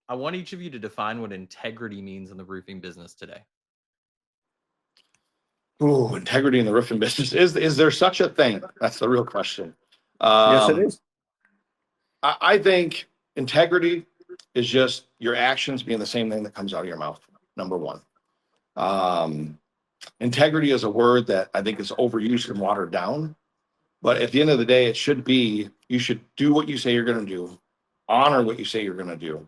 want each of you to define what integrity means in the roofing business today. Ooh, integrity in the roofing business. Is there such a thing? That's the real question. Yes, it is. I think integrity is just your actions being the same thing that comes out of your mouth. Number one. Integrity is a word that I think is overused and watered down. But at the end of the day, it should be, you should do what you say you're going to do, honor what you say you're going to do,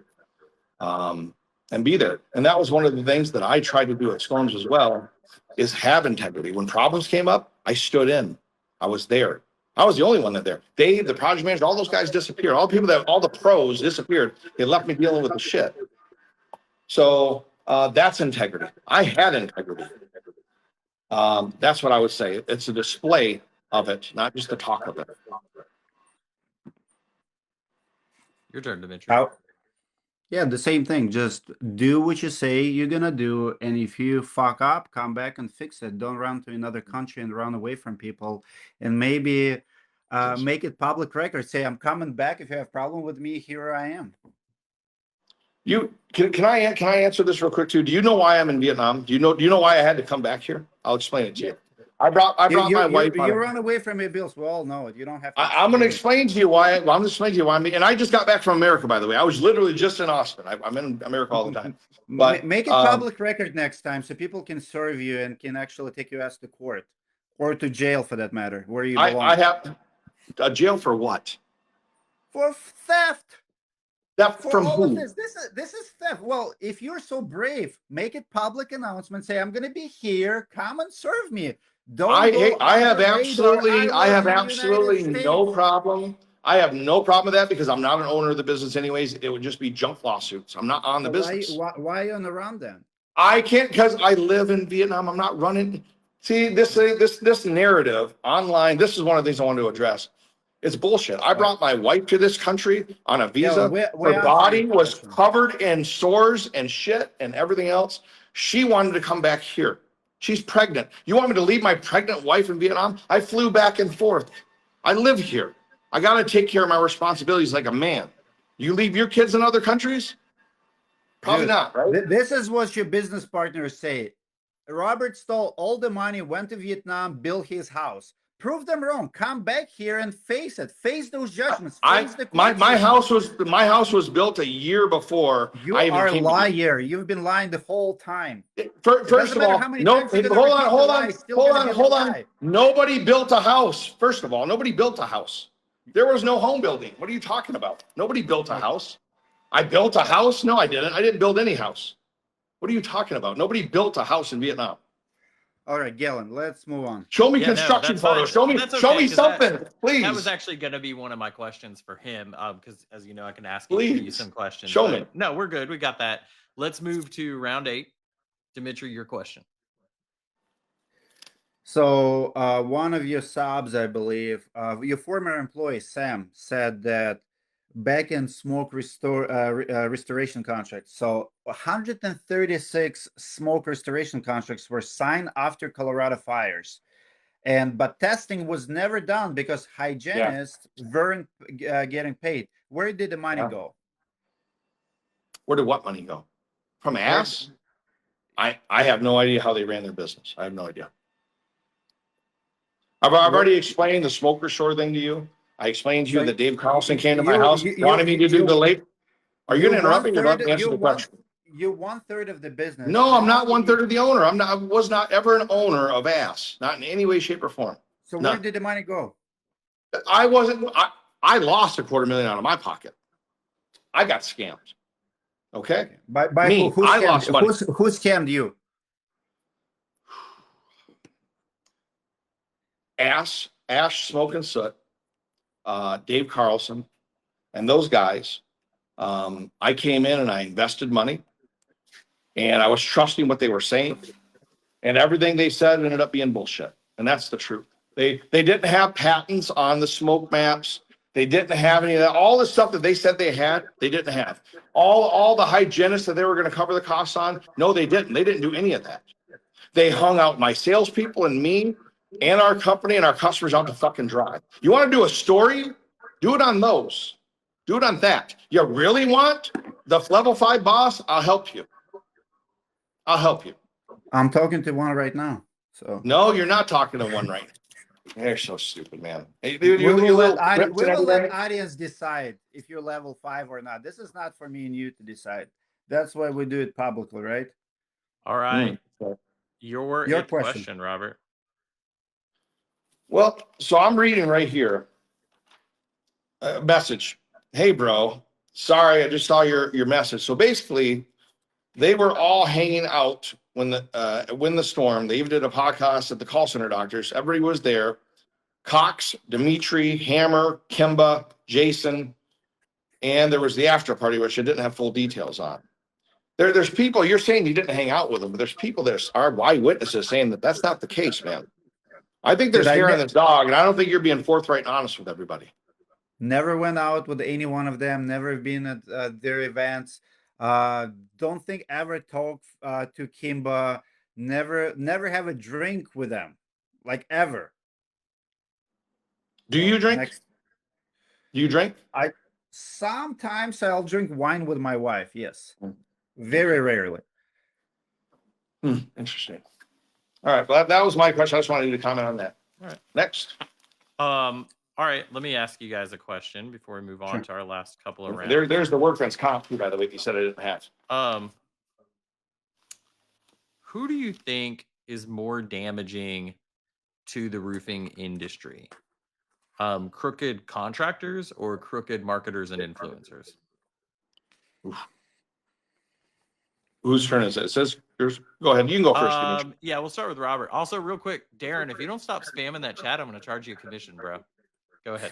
and be there. And that was one of the things that I tried to do at Storms as well, is have integrity. When problems came up, I stood in. I was there. I was the only one that there. Dave, the project manager, all those guys disappeared. All the pros disappeared. They left me dealing with the shit. So that's integrity. I had integrity. That's what I would say. It's a display of it, not just the talk of it. Your turn, Dmitry. Yeah, the same thing. Just do what you say you're gonna do, and if you fuck up, come back and fix it. Don't run to another country and run away from people. And maybe make it public record. Say, I'm coming back. If you have problem with me, here I am. Can I answer this real quick too? Do you know why I'm in Vietnam? Do you know why I had to come back here? I'll explain it to you. I brought my wife. You run away from your bills. We all know it. You don't have to. I'm going to explain to you why. I'm going to explain to you why I'm. And I just got back from America, by the way. I was literally just in Austin. I'm in America all the time. But make it public record next time, so people can serve you and can actually take you as to court or to jail for that matter, where you belong. I have a jail for what? For theft. Theft For from all of who? this is theft. Well, if you're so brave, make it public announcement. Say, I'm gonna be here. Come and serve me. Don't go I have under radar. I have In the United absolutely no States. problem. I have no problem with that because I'm not an owner of the business anyways. It would just be junk lawsuits. I'm not on the So business. why are you on the run then? I can't because I live in Vietnam. I'm not running. See, this narrative online, this is one of the things I want to address. It's bullshit. I brought my wife to this country on a visa. we Her answer body your was question. covered in sores and shit and everything else. She wanted to come back here. She's pregnant. You want me to leave my pregnant wife in Vietnam? I flew back and forth. I live here. I got to take care of my responsibilities like a man. You leave your kids in other countries? Probably Dude, not, right? this is what your business partners say. Robert stole all the money, went to Vietnam, built his house. Prove them wrong. Come back here and face it. Face those judgments. Face the court My system. house was built a year before You I even are a came to liar. You've been lying the whole time. First Doesn't of matter all, how many no, times you're gonna hold on, repeat the lie, it's still gonna be the hold on. lie. Nobody built a house. First of all, nobody built a house. There was no home building. What are you talking about? Nobody built a house. I built a house? No, I didn't. I didn't build any house. What are you talking about? Nobody built a house in Vietnam. All right, Galen, let's move on. Show me Yeah, no, construction that's fine. photos. Show me, That's show okay, me 'cause something, please. that was actually going to be one of my questions for him, because as you know, I can ask you Please. some questions. Show but me. No, we're good. We got that. Let's move to round 8. Dmitry, your question. So one of your subs, I believe, your former employee Sam said that back in smoke restoration contracts. So 136 smoke restoration contracts were signed after Colorado fires, but testing was never done because hygienists weren't getting paid. Where did the money go? Where did what money go? From ass? I have no idea how they ran their business. I have no idea. I've already explained the smoker store thing to you. I explained to you that Dave Carlson came to my house, wanted me to do the late. Are you gonna interrupt me or let me answer the question? You're 1/3 of the business. No, I'm not 1/3 of the owner. I was not ever an owner of ass, not in any way, shape, or form. So where did the money go? I wasn't. I lost $250,000 out of my pocket. I got scammed. Okay. By me, who I lost money. Who scammed you? Ash Smoke and Soot, Dave Carlson, and those guys. I came in and I invested money, and I was trusting what they were saying, and everything they said ended up being bullshit. And that's the truth. They didn't have patents on the smoke maps. They didn't have any of that. All the stuff that they said they had, they didn't have. All the hygienists that they were going to cover the costs on, no, they didn't. They didn't do any of that. They hung out my salespeople and me and our company and our customers out to fucking dry. You want to do a story? Do it on those. Do it on that. You really want the level 5 boss? I'll help you. I'll help you. I'm talking to one right now. So no, you're not talking to one right now. They're so stupid, man. We will let audience decide if you're level 5 or not. This is not for me and you to decide. That's why we do it publicly, right? All right. Your question, Robert. Well, so I'm reading right here a message. Hey, bro. Sorry, I just saw your message. So basically, they were all hanging out when the storm. They even did a podcast at the call center doctors. Everybody was there. Cox, Dmitry, Hammer, Kimba, Jason, and there was the after party, which I didn't have full details on. There's people, you're saying you didn't hang out with them, but there's people that are eyewitnesses saying that that's not the case, man. I think there's hair on this dog, and I don't think you're being forthright and honest with everybody. Never went out with any one of them, never been at their events. Don't think ever talk to Kimba, never have a drink with them, like ever. Do you drink? Do you drink? Sometimes I'll drink wine with my wife, yes. Very rarely. Interesting. All right, well, that was my question. I just wanted you to comment on that. All right, next. All right, let me ask you guys a question before we move on to our last couple of rounds. There's the workman's comp too, by the way. You said I didn't have. Who do you think is more damaging to the roofing industry? crooked contractors or crooked marketers and influencers? Whose turn is it? It says yours. Go ahead. You can go first, Dimitri. Yeah, we'll start with Robert. Also, real quick, Darren, if you don't stop spamming that chat, I'm going to charge you a commission, bro. Go ahead.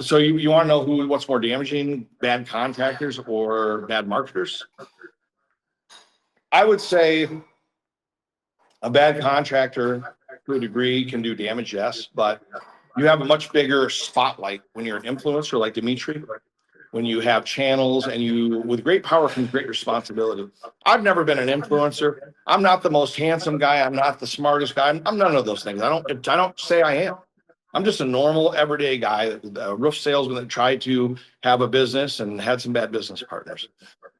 So you want to know what's more damaging, bad contractors or bad marketers? I would say a bad contractor to a degree can do damage, yes, but you have a much bigger spotlight when you're an influencer like Dmitry, when you have channels and you, with great power comes great responsibility. I've never been an influencer. I'm not the most handsome guy. I'm not the smartest guy. I'm none of those things. I don't say I am. I'm just a normal everyday guy, a roof salesman that tried to have a business and had some bad business partners.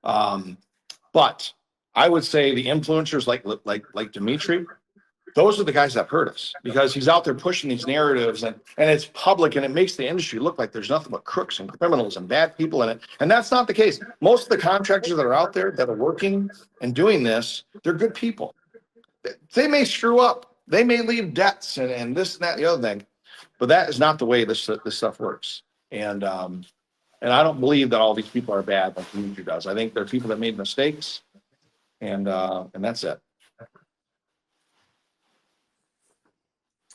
But I would say the influencers like Dmitry, those are the guys that hurt us because he's out there pushing these narratives and it's public and it makes the industry look like there's nothing but crooks and criminals and bad people in it. And that's not the case. Most of the contractors that are out there that are working and doing this, they're good people. They may screw up. They may leave debts and this and that and the other thing. But that is not the way this stuff works. And I don't believe that all these people are bad like Dmitry does. I think they're people that made mistakes and that's it.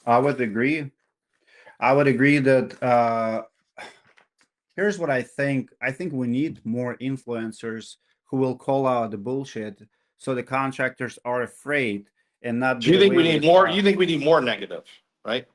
I would agree. I would agree that here's what I think. I think we need more influencers who will call out the bullshit so the contractors are afraid and not. Do you think we need more? You think we need more negative, right?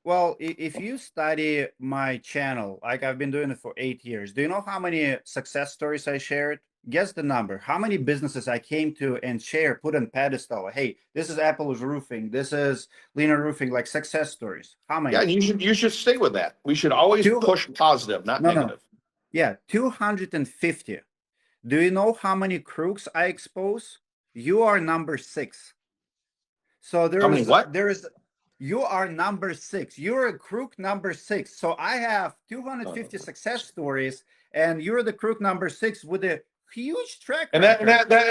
Well, if you study my channel, like I've been doing it for 8 years, do you know how many success stories I shared? Guess the number. How many businesses I came to and shared, put on pedestal? Hey, this is Apple's Roofing. This is Lena Roofing, like success stories. How many? Yeah, you should stay with that. We should always push positive, not negative. Yeah, 250. Do you know how many crooks I expose? You are number 6. So there is what? There is. You are number 6. You're a crook number 6. So I have 250 success stories, and you're the crook number 6 with a huge track record. And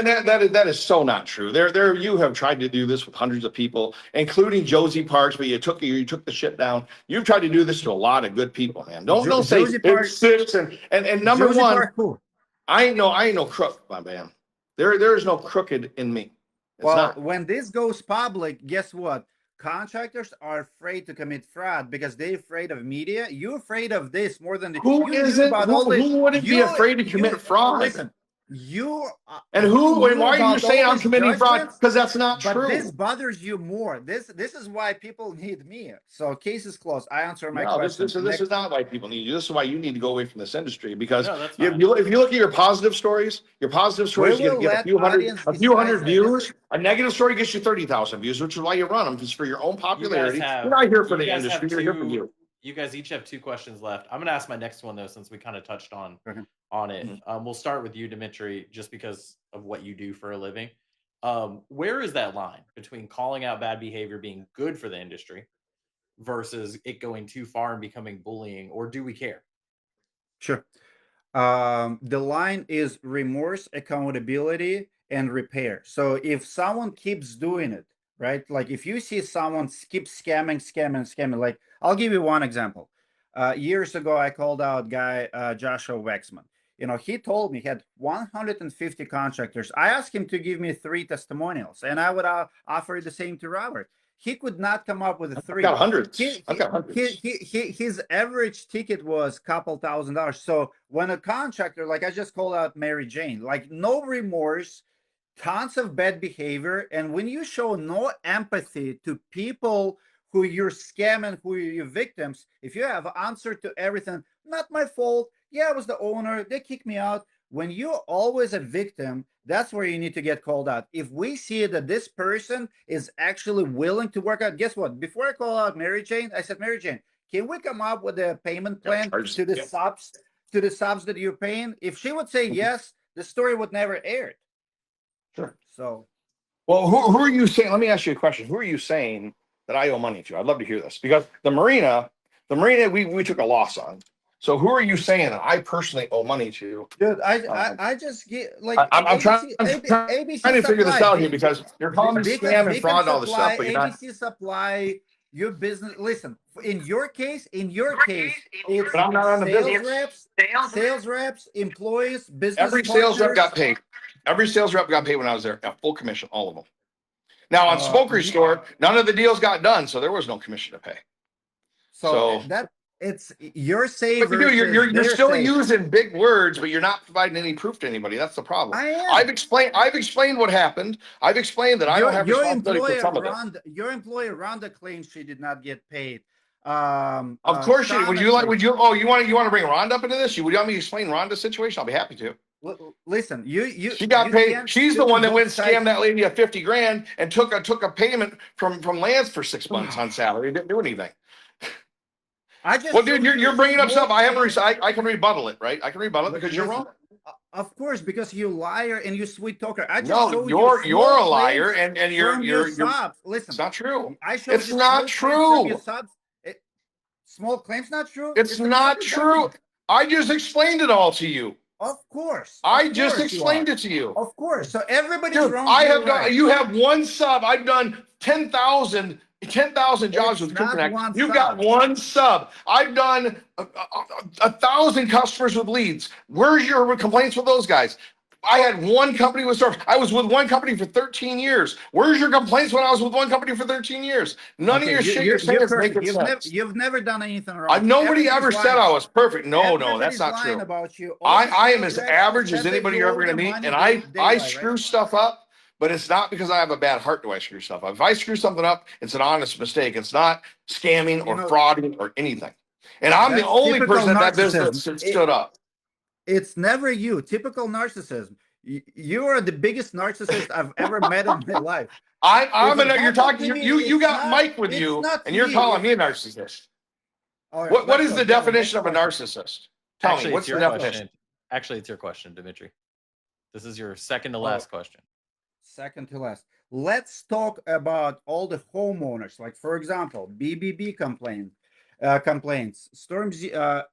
that is so not true. There you have tried to do this with hundreds of people, including Josie Parks, but you took the shit down. You've tried to do this to a lot of good people, man. Don't say it's 6 and number Josie 1. Park, I ain't no crook, my man. There is no crooked in me. It's not. When this goes public, guess what? Contractors are afraid to commit fraud because they're afraid of media. You're afraid of this more than who wouldn't be afraid to commit fraud? Listen, and why are you saying I'm committing fraud? Because that's not true. But this bothers you more. This is why people need me. So case is closed. I answer my question. This is not why people need you. This is why you need to go away from this industry because if you look at your positive stories, get a few hundred views. A negative story gets you 30,000 views, which is why you run them. It's for your own popularity. You're not here for the industry. You're here for you. You guys each have 2 questions left. I'm going to ask my next one, though, since we kind of touched on it. Mm-hmm. We'll start with you, Dmitry, just because of what you do for a living. Where is that line between calling out bad behavior being good for the industry versus it going too far and becoming bullying, or do we care? Sure. The line is remorse, accountability, and repair. So if someone keeps doing it, right? Like if you see someone keep scamming, like I'll give you one example. Years ago, I called out guy Joshua Wexman. He told me he had 150 contractors. I asked him to give me 3 testimonials, and I would offer the same to Robert. He could not come up with a 3. I've got hundreds. His average ticket was a couple $1,000. So when a contractor, like I just called out Mary Jane, like no remorse, tons of bad behavior. And when you show no empathy to people who you're scamming, who you're victims, if you have an answer to everything, not my fault. Yeah, I was the owner. They kicked me out. When you're always a victim, that's where you need to get called out. If we see that this person is actually willing to work out, guess what? Before I call out Mary Jane, I said, Mary Jane, can we come up with a payment plan to the subs that you're paying? If she would say yes, the story would never air. Sure. So, well, who are you saying? Let me ask you a question. Who are you saying that I owe money to? I'd love to hear this because the marina, we took a loss on. So who are you saying that I personally owe money to? Dude, I just get like I'm trying, ABC trying to figure this Supply. out here because you're calling me scam and fraud and all this stuff, but you're not. ABC Supply, your business. Listen, in your case, it's But I'm not on the business. sales reps, employees, business. Every sales rep got partners. paid. Every sales rep got paid when I was there, at full commission, all of them. Now on Smokery Store, none of the deals got done, so there was no commission to pay. So So- that it's your save. But you're versus still their save. using big words, but you're not providing any proof to anybody. That's the problem. I am. I've explained what happened. I've explained that I don't have responsibility for some of it. Your employer Rhonda claims she did not get paid. Of course, you would. You want to bring Rhonda up into this? Would you want me to explain Rhonda's situation? I'll be happy to. Listen, She got paid. She's the one that went and scammed that lady of 50 grand and took a payment from Lance for 6 months on salary. Didn't do anything. Well, dude, you're bringing up stuff I haven't. I can rebuttal it, right? I can rebuttal it because you're wrong. Of course, because you liar and you sweet talker. No, you're a liar and you're subs. Listen, it's not true. It's not true. Small claims not true. It's not true. I just explained it all to you. Of course. I just explained it to you. Of course. So everybody's Dude, wrong. I have done. You have one sub. I've done 10,000 jobs with Connect. You got one sub. I've done 1,000 customers with leads. Where's your complaints with those guys? I had one company with service. I was with one company for 13 years. Where's your complaints when I was with one company for 13 years? None of your shit you're saying is making sense. You've never done anything wrong. Nobody ever said I was perfect. No, that's not true. About you. I am as average as anybody you're ever going to meet, and I screw stuff up. But it's not because I have a bad heart do I screw stuff up. If I screw something up, it's an honest mistake. It's not scamming or frauding or anything. And I'm the only person in that business that stood up. It's never you. Typical narcissism. You are the biggest narcissist I've ever met in my life. You're talking. You got Mike with you, and you're calling me a narcissist. Right, what is the definition of a narcissist? Tell me, what's your definition? Actually, it's your question, Dmitry. This is your second to last question. Second to last. Let's talk about all the homeowners. Like, for example, BBB complaints. Stormzy,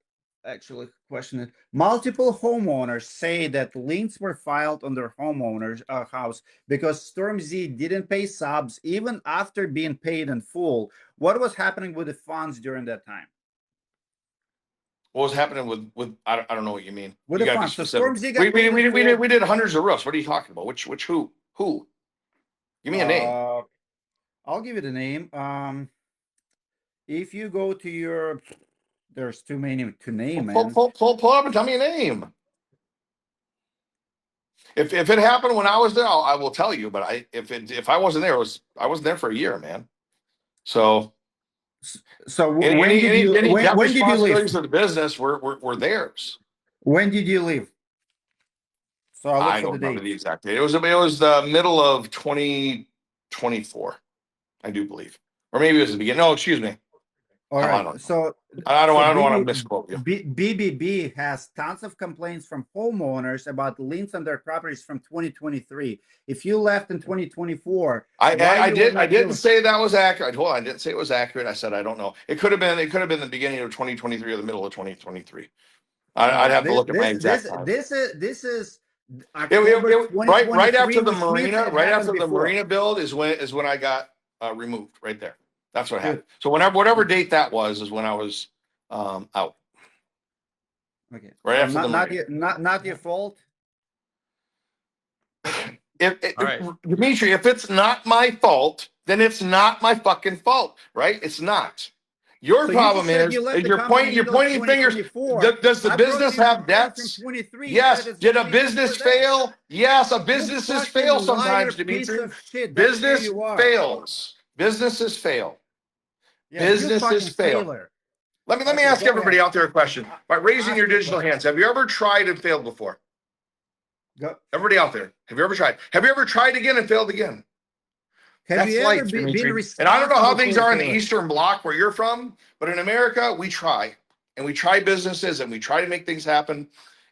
actually, question it. Multiple homeowners say that liens were filed on their homeowner's house because Stormzy didn't pay subs even after being paid in full. What was happening with the funds during that time? What was happening with I don't know what you mean. With the funds. So Stormzy got we did hundreds of roofs. What are you talking about? Which who? Give me a name. I'll give you the name. If you go to your, there's too many to name. Pull up and tell me a name. If it happened when I was there, I will tell you. But if I wasn't there, I wasn't there for a year, man. So when did you leave? Of the business were theirs. When did you leave? So I don't remember the exact date. It was the middle of 2024, I do believe, or maybe it was the beginning. No, excuse me. All right. So I don't want to misquote you. BBB has tons of complaints from homeowners about liens on their properties from 2023. If you left in 2024, I didn't say that was accurate. Hold on, I didn't say it was accurate. I said I don't know. It could have been the beginning of 2023 or the middle of 2023. I'd have to look at my exact time. This is right after the marina. Right after the marina build is when I got removed. Right there. That's what happened. So whatever date that was is when I was out. Okay. Right after the not your fault. Dmitry, if it's not my fault, then it's not my fucking fault, right? It's not. Your problem is you're pointing fingers. Does the business have debts? Yes. Did a business fail? Yes, a businesses fail sometimes, Dmitry. Business fails. Businesses fail. Businesses fail. Let me ask everybody out there a question. By raising your digital hands, have you ever tried and failed before? Everybody out there, have you ever tried? Have you ever tried again and failed again? That's life, Dmitry. And I don't know how things are in the Eastern Bloc where you're from, but in America, we try. And we try businesses and we try to make things happen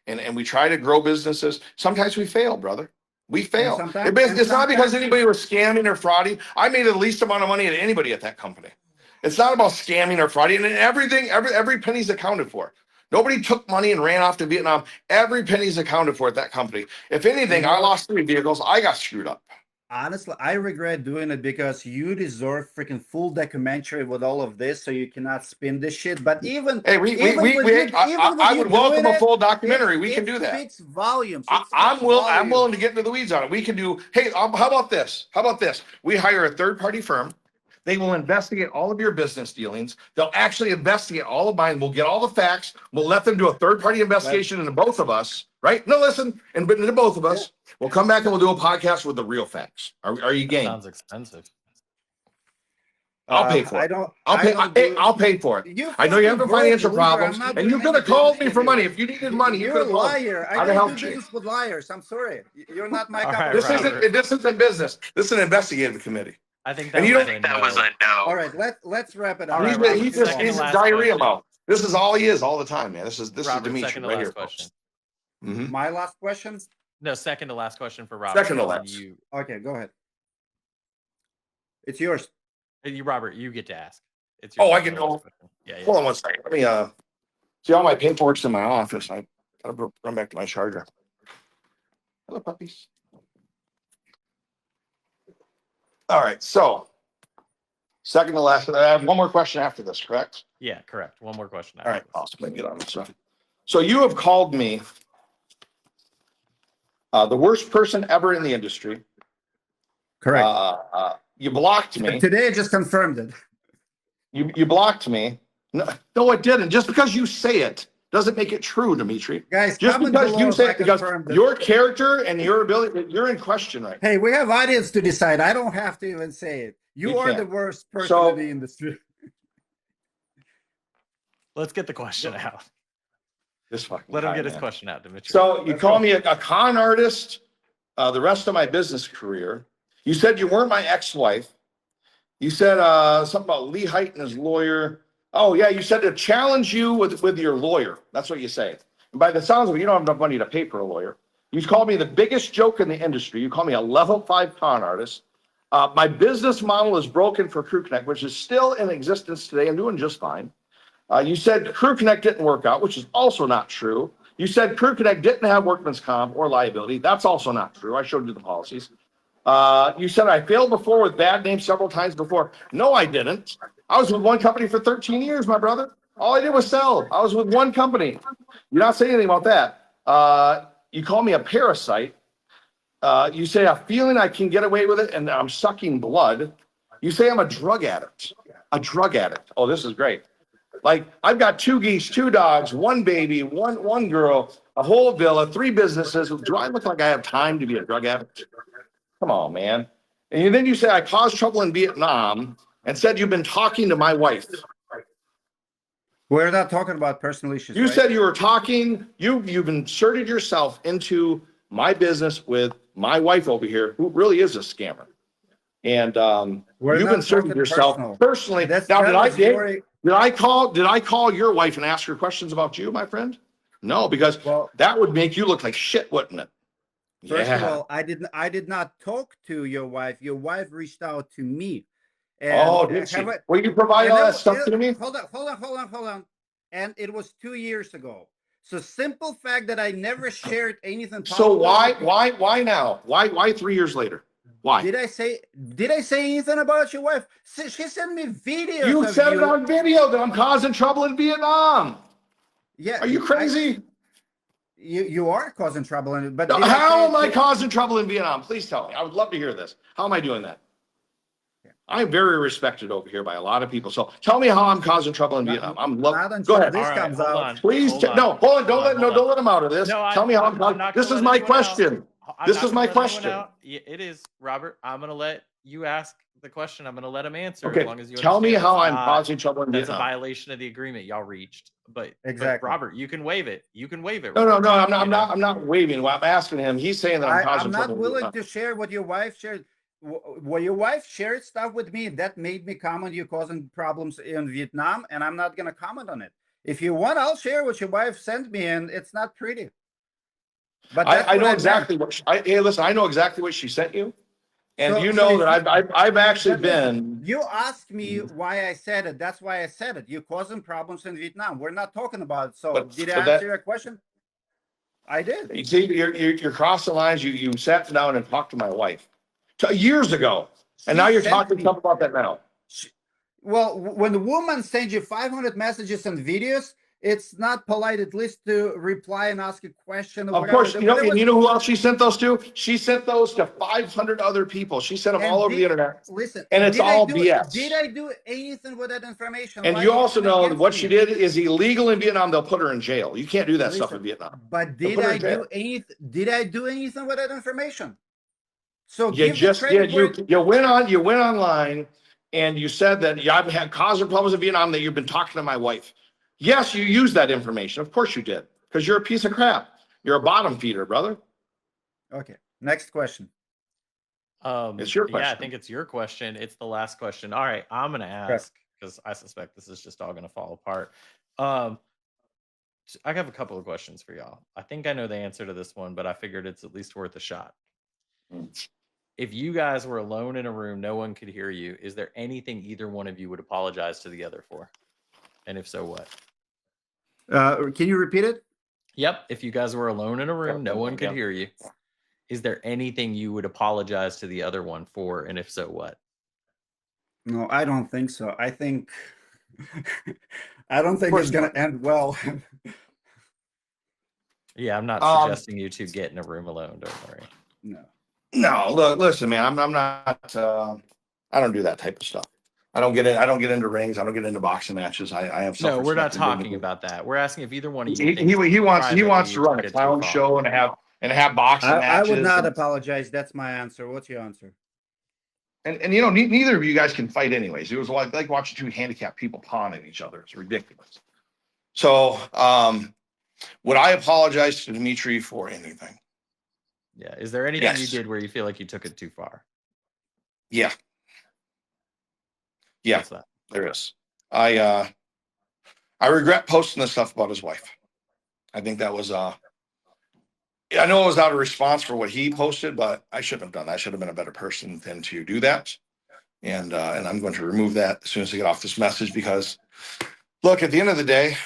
and we try to grow businesses. Sometimes we fail, brother. We fail. It's not because anybody was scamming or frauding. I made the least amount of money at anybody at that company. It's not about scamming or frauding, and every penny's accounted for. Nobody took money and ran off to Vietnam. Every penny's accounted for at that company. If anything, I lost 3 vehicles. I got screwed up. Honestly, I regret doing it because you deserve freaking full documentary with all of this, so you cannot spin this shit. But even Hey, I would welcome a full documentary. We can do that. It speaks volumes. I'm willing to get into the weeds on it. We can do. Hey, how about this? How about this? We hire a third-party firm. They will investigate all of your business dealings. They'll actually investigate all of mine. We'll get all the facts. We'll let them do a third-party investigation into both of us, right? No, listen, and into both of us. We'll come back and we'll do a podcast with the real facts. Are you game? Sounds expensive. I'll pay for it. I'll pay for it. I know you have financial problems, and you could have called me for money if you needed money. You're a liar. I don't do business with liars. I'm sorry. You're not my cup of tea. This isn't business. This is an investigative committee. I think that was a no. All right, let's wrap it up. He's a diarrhea mouth. This is all he is all the time, man. This is Dmitry right here. My last question. No, second to last question for Robert. Second to last. Okay, go ahead. It's yours. Robert, you get to ask. It's your I can go. Yeah. Hold on one second. Let me see all my paperwork's in my office. I gotta run back to my charger. Hello, puppies. All right, so second to last. I have one more question after this, correct? Yeah, correct. One more question. All right, awesome. Let me get on this stuff. So you have called me the worst person ever in the industry. Correct. You blocked me. Today I just confirmed it. You blocked me. No, it didn't. Just because you say it doesn't make it true, Dmitry. Guys, just because you say it, because it. your character and your ability, you're in question right now. Hey, we have audience to decide. I don't have to even say it. You are the worst person in the industry. Let's get the question out. Let him get his question out, Dmitry. So you call me a con artist the rest of my business career. You said you weren't my ex-wife. You said something about Lee Height and his lawyer. Oh, yeah, you said to challenge you with your lawyer. That's what you say. And by the sounds of it, you don't have enough money to pay for a lawyer. You called me the biggest joke in the industry. You call me a level 5 con artist. My business model is broken for Crew Connect, which is still in existence today. I'm doing just fine. You said Crew Connect didn't work out, which is also not true. You said Crew Connect didn't have workman's comp or liability. That's also not true. I showed you the policies. You said I failed before with bad names several times before. No, I didn't. I was with one company for 13 years, my brother. All I did was sell. I was with one company. You're not saying anything about that. You call me a parasite. You say a feeling I can get away with it and I'm sucking blood. You say I'm a drug addict. A drug addict. Oh, this is great. Like, I've got 2 geese, 2 dogs, 1 baby, one girl, a whole villa, 3 businesses. Do I look like I have time to be a drug addict? Come on, man. And then you say I caused trouble in Vietnam and said you've been talking to my wife. We're not talking about personal issues. You said you were talking, you've inserted yourself into my business with my wife over here, who really is a scammer. And you've inserted yourself personally. Now, did I call your wife and ask her questions about you, my friend? No, because that would make you look like shit, wouldn't it? First of all, I did not talk to your wife. Your wife reached out to me. And did she? Will you provide all that stuff to me? Hold on. And it was 2 years ago. So simple fact that I never shared anything. So why now? Why 3 years later? Why? Did I say anything about your wife? She sent me videos. You said it on video that I'm causing trouble in Vietnam. Yeah. Are you crazy? You are causing trouble in it, but how am I causing trouble in Vietnam? Please tell me. I would love to hear this. How am I doing that? Yeah. I'm very respected over here by a lot of people. So tell me how I'm causing trouble in Vietnam. Go ahead. This comes out. Please, no, hold on. Don't let him out of this. Tell me how I'm causing. This is my question. This is my question. It is, Robert. I'm going to let you ask the question. I'm going to let him answer. Okay. As long as you tell me how I'm causing trouble in Vietnam. That's a violation of the agreement y'all reached. But Robert, you can waive it. No, I'm not waiving. Well, I'm asking him. He's saying that I'm causing trouble. I'm not willing to share what your wife shared. Well, your wife shared stuff with me that made me comment you're causing problems in Vietnam, and I'm not going to comment on it. If you want, I'll share what your wife sent me, and it's not pretty. But I know exactly what. Hey, listen, I know exactly what she sent you, And So- you so know if that I've actually But listen, been. you asked me why I said it. That's why I said it. You're causing problems in Vietnam. We're not talking about it. So But did but I that answer your question? I did. you see, you're crossing lines. You sat down and talked to my wife years ago, and now She you're sent talking me. something about that now. Well, when the woman sends you 500 messages and videos, it's not polite at least to reply and ask a question or Of whatever. course, you know, and you know who else she sent those to? She sent those to 500 other people. She sent them all And over the internet, listen, and it's did I all do did BS. I do anything with that information? And Why you you also turn know that against what she me? did is illegal in Vietnam. They'll put her in jail. You can't do that stuff in Listen, Vietnam. but They'll did put her I in do jail. anything? Did I do anything with that information? So You give the just credit did. where it, You went online and you said that I've had causing problems in Vietnam, that you've been talking to my wife. Yes, you used that information. Of course you did, because you're a piece of crap. You're a bottom feeder, brother. okay. Next question. It's your Yeah, I question. think it's your question. It's the last question. All right, I'm gonna ask because I suspect this is just all gonna fall apart. I have a couple of questions for y'all. I think I know the answer to this one, but I figured it's at least worth a shot. If you guys were alone in a room, no one could hear you, is there anything either one of you would apologize to the other for? And if so, what? Can you repeat it? Yep. If you guys were alone in a room, no one could Yep. hear you. Is there anything you would apologize to the other one for? And if so, what? No, I don't think so. I think I don't think course it's gonna not. end well. Yeah, I'm not Um, suggesting you two get in a room alone. Don't worry. No. No, look, listen, man. I'm not. I don't do that type of stuff. I don't get into rings. I don't get into boxing matches. I have. No, we're not self-respect and talking dignity. about that. We're asking if either one of you He, thinks he wants privately to you run took a it too clown far. show and have boxing I would matches. not apologize. That's my answer. What's your answer? And you know, neither of you guys can fight anyways. It was like watching two handicapped people pawning each other. It's ridiculous. So, would I apologize to Dmitry for anything? Yeah. Is there anything you Yes. did where you feel like you took it too far? Yeah, What's that? there is. I regret posting this stuff about his wife. I think that was I know it was out of response for what he posted, but I shouldn't have done that. I should have been a better person than to do that. And I'm going to remove that as soon as I get off this message, because look, at the end of the day,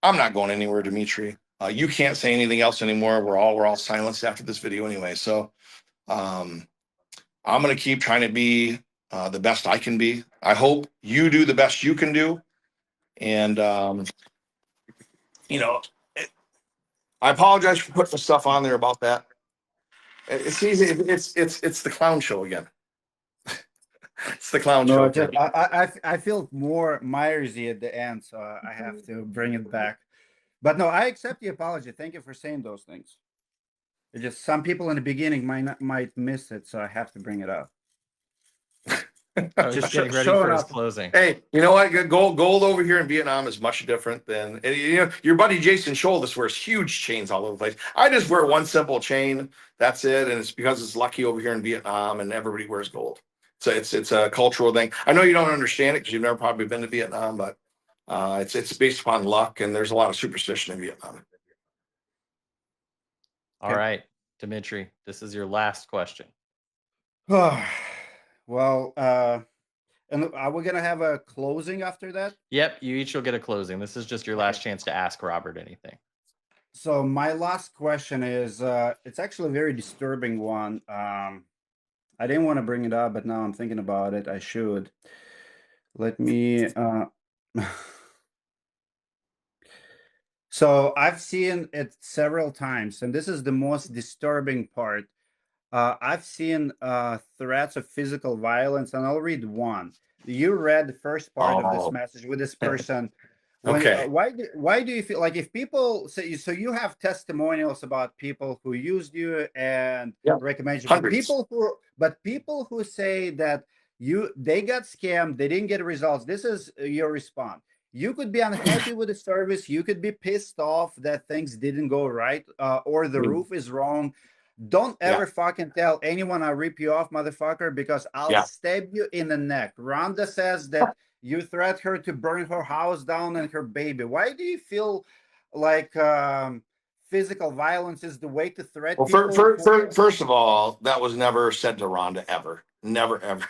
I'm not going anywhere, Dmitry. You can't say anything else anymore. We're all silenced after this video anyway. So I'm going to keep trying to be the best I can be. I hope you do the best you can do. And you know, I apologize for putting the stuff on there about that. It's easy. It's the clown show again. It's the clown No, show. I feel more Myersy at the end, so I have to bring it back. But no, I accept the apology. Thank you for saying those things. It's just some people in the beginning might miss it, so I have to bring it up. I was just getting ready showing for his up. closing. Hey, you know what? Gold over here in Vietnam is much different than, and, you know, your buddy Jason Scholes wears huge chains all over the place. I just wear one simple chain. That's it, and it's because it's lucky over here in Vietnam, and everybody wears gold. So it's a cultural thing. I know you don't understand it because you've never probably been to Vietnam, but it's based upon luck, and there's a lot of superstition in Vietnam. All right, Dmitry, this is your last question. Well, and are we gonna have a closing after that? Yep, you each will get a closing. This is just your last chance to ask Robert anything. So my last question is, it's actually a very disturbing one. I didn't want to bring it up, but now I'm thinking about it. I should. Let me. So I've seen it several times, and this is the most disturbing part. I've seen threats of physical violence, and I'll read one. You read the first part of this Oh. message with this person. When, Okay. why do you feel like, if people say, so you have testimonials about people who used you and Yeah, recommend you, hundreds. but people who say that they got scammed, they didn't get results. This is your response. You could be unhappy with the service. You could be pissed off that things didn't go right, or the roof is wrong. Don't ever fucking tell anyone I'll rip you off, motherfucker, because I'll stab you in the neck. Rhonda says that you threat her to burn her house down and her baby. Why do you feel like physical violence is the way to threat Well, people. first of all, that was never said to Rhonda ever. Never, ever.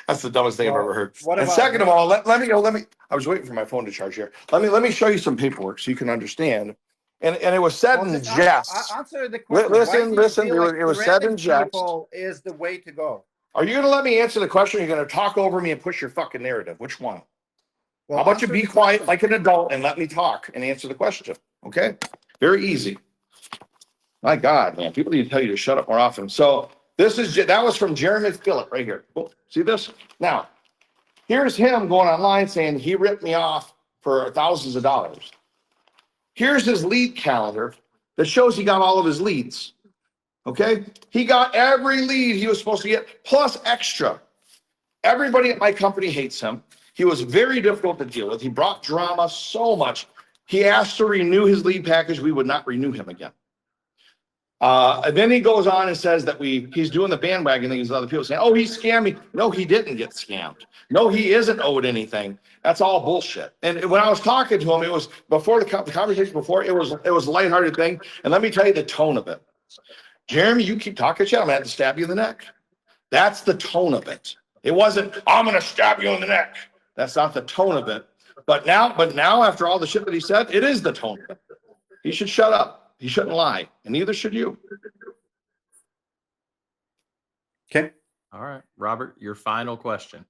That's the dumbest thing I've ever heard. What And about second of all, let me go. I was waiting for my phone to charge here. Let me show you some paperwork so you can understand. And it was said in jest. Answer the question. Listen. It was said in jest. People is the way to go. Are you going to let me answer the question? Or are you going to talk over me and push your fucking narrative? Which one? Well, How about you answer be the quiet question. like an adult and let me talk and answer the question? Okay? Very easy. My God, man, people need to tell you to shut up more often. So that was from Jeremy Phillip right here. Oh, see this? Now, here's him going online saying he ripped me off for thousands of dollars. Here's his lead calendar that shows he got all of his leads. Okay? He got every lead he was supposed to get, plus extra. Everybody at my company hates him. He was very difficult to deal with. He brought drama so much. He asked to renew his lead package. We would not renew him again. And then he goes on and says that he's doing the bandwagon things with other people saying, oh, he scammed me. No, he didn't get scammed. No, he isn't owed anything. That's all bullshit. And when I was talking to him, it was before the conversation before, it was a lighthearted thing. And let me tell you the tone of it. Jeremy, you keep talking shit, I'm gonna have to stab you in the neck. That's the tone of it. It wasn't, I'm gonna stab you in the neck. That's not the tone of it. But now after all the shit that he said, it is the tone of it. He should shut up. He shouldn't lie, and neither should you. Okay. All right, Robert, your final question.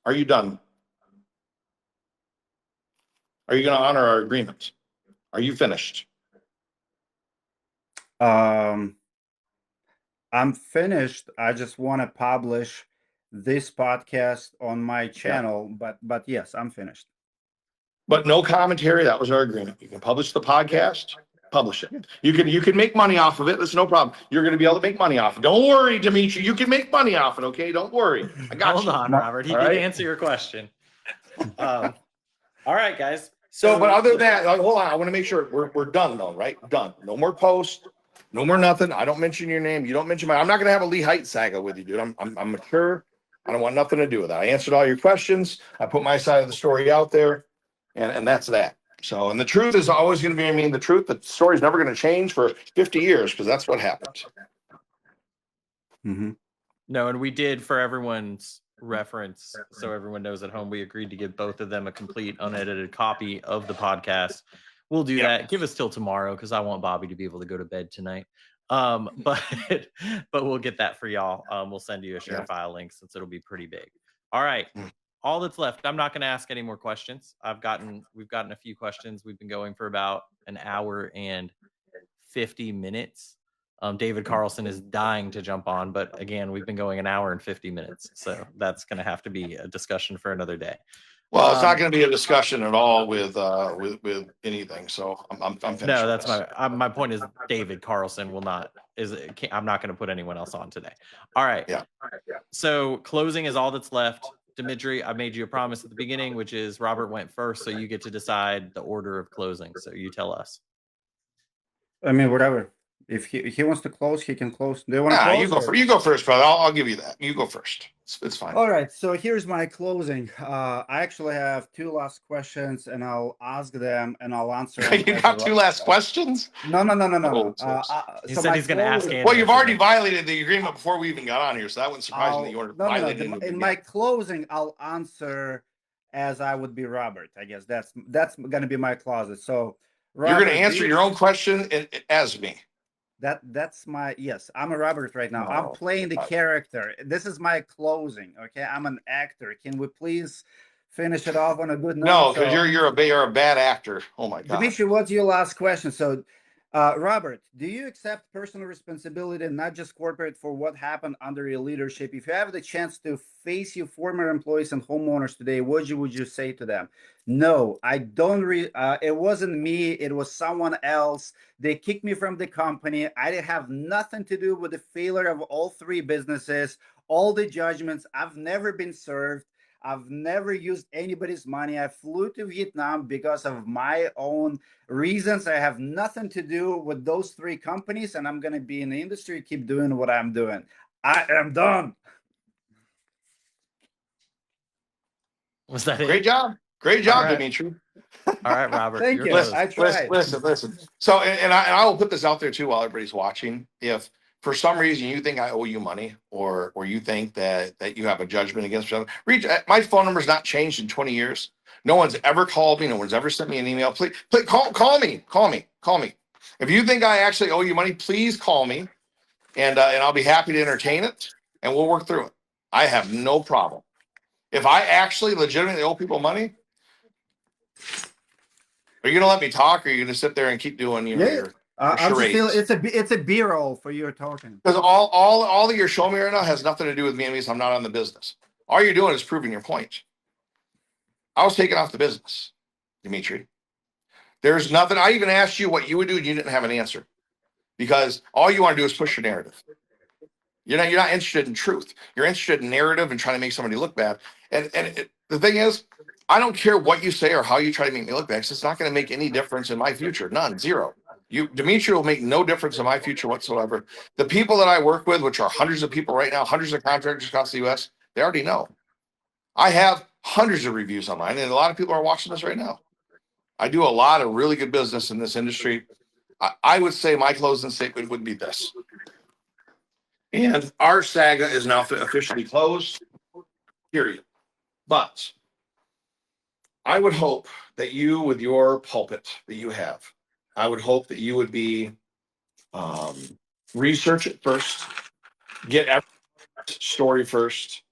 Are you done? Are you going to honor our agreement? Are you finished? I'm finished. I just want to publish this podcast on my channel, but yes, I'm finished. But no commentary. That was our agreement. You can publish the podcast, publish it. You can make money off of it. That's no problem. You're going to be able to make money off it. Don't worry, Dmitry. You can make money off it. Okay, don't worry. I got Hold you. on, Robert. He did answer your question. All right, guys. So, but other than that, hold on. I want to make sure we're done though, right? Done. No more posts. No more nothing. I don't mention your name. You don't mention I'm not going to have a Lee Height saga with you, dude. I'm mature. I don't want nothing to do with that. I answered all your questions. I put my side of the story out there, and that's that. So, and the truth is always going to be, the truth. The story's never going to change for 50 years because that's what happened. Mm-hmm. No, and we did, for everyone's reference, so everyone knows at home, we agreed to give both of them a complete unedited copy of the podcast. We'll do that. Give us till tomorrow because I want Bobby to be able to go to bed tonight. But we'll get that for y'all. We'll send you a share file link since it'll be pretty big. All right. All that's left. I'm not going to ask any more questions. We've gotten a few questions. We've been going for about an hour and 50 minutes. David Carlson is dying to jump on, but again, we've been going an hour and 50 minutes. So that's going to have to be a discussion for another day. Well, it's not going to be a discussion at all with anything. So I'm finished. No, that's my point is David Carlson I'm not going to put anyone else on today. All right. Yeah. So closing is all that's left. Dimitri, I made you a promise at the beginning, which is Robert went first. So you get to decide the order of closing. So you tell us. I mean, whatever. If he wants to close, he can close. Do you want to close? You go first, brother. I'll give you that. You go first. It's fine. All right. So here's my closing. I actually have two last questions, and I'll ask them, and I'll answer. You got two last questions? No. He said he's going to ask. Well, you've already violated the agreement before we even got on here, so that wouldn't surprise me that you weren't violating. In my closing, I'll answer as I would be Robert. I guess that's going to be my closet. So Robert, you're going to answer your own question as me. That's my yes. I'm a Robert right now. I'm playing the character. This is my closing. Okay, I'm an actor. Can we please finish it off on a good note? No, because you're a bad actor. Oh my God. Dmitry, what's your last question? So, Robert, do you accept personal responsibility and not just corporate for what happened under your leadership? If you have the chance to face your former employees and homeowners today, what would you say to them? No, I don't. It wasn't me. It was someone else. They kicked me from the company. I didn't have nothing to do with the failure of all three businesses, all the judgments. I've never been served. I've never used anybody's money. I flew to Vietnam because of my own reasons. I have nothing to do with those three companies, and I'm going to be in the industry, keep doing what I'm doing. I am done. Was that it? Great job. Great job, All right. Dmitry. All right, Robert. Thank you're you. close. I tried. Listen. So, and I will put this out there too while everybody's watching. If for some reason you think I owe you money, or you think that you have a judgment against me, my phone number's not changed in 20 years. No one's ever called me. No one's ever sent me an email. Please call me. If you think I actually owe you money, please call me, and I'll be happy to entertain it, and we'll work through it. I have no problem. If I actually legitimately owe people money, are you going to let me talk, or are you going to sit there and keep doing your I'm just feeling charades? it's a B-roll for you talking. Because all that you're showing me right now has nothing to do with me, and means I'm not on the business. All you're doing is proving your point. I was taken off the business, Dmitry. There's nothing. I even asked you what you would do, and you didn't have an answer, because all you want to do is push your narrative. You're not interested in truth. You're interested in narrative and trying to make somebody look bad. The thing is, I don't care what you say or how you try to make me look bad, because it's not going to make any difference in my future. None, zero. Dmitry will make no difference in my future whatsoever. The people that I work with, which are hundreds of people right now, hundreds of contractors across the U.S., they already know. I have hundreds of reviews online, and a lot of people are watching this right now. I do a lot of really good business in this industry. I would say my closing statement would be this. And our saga is now officially closed, period. But I would hope that you, with your pulpit that you have, I would hope that you would be research it first, get every story first.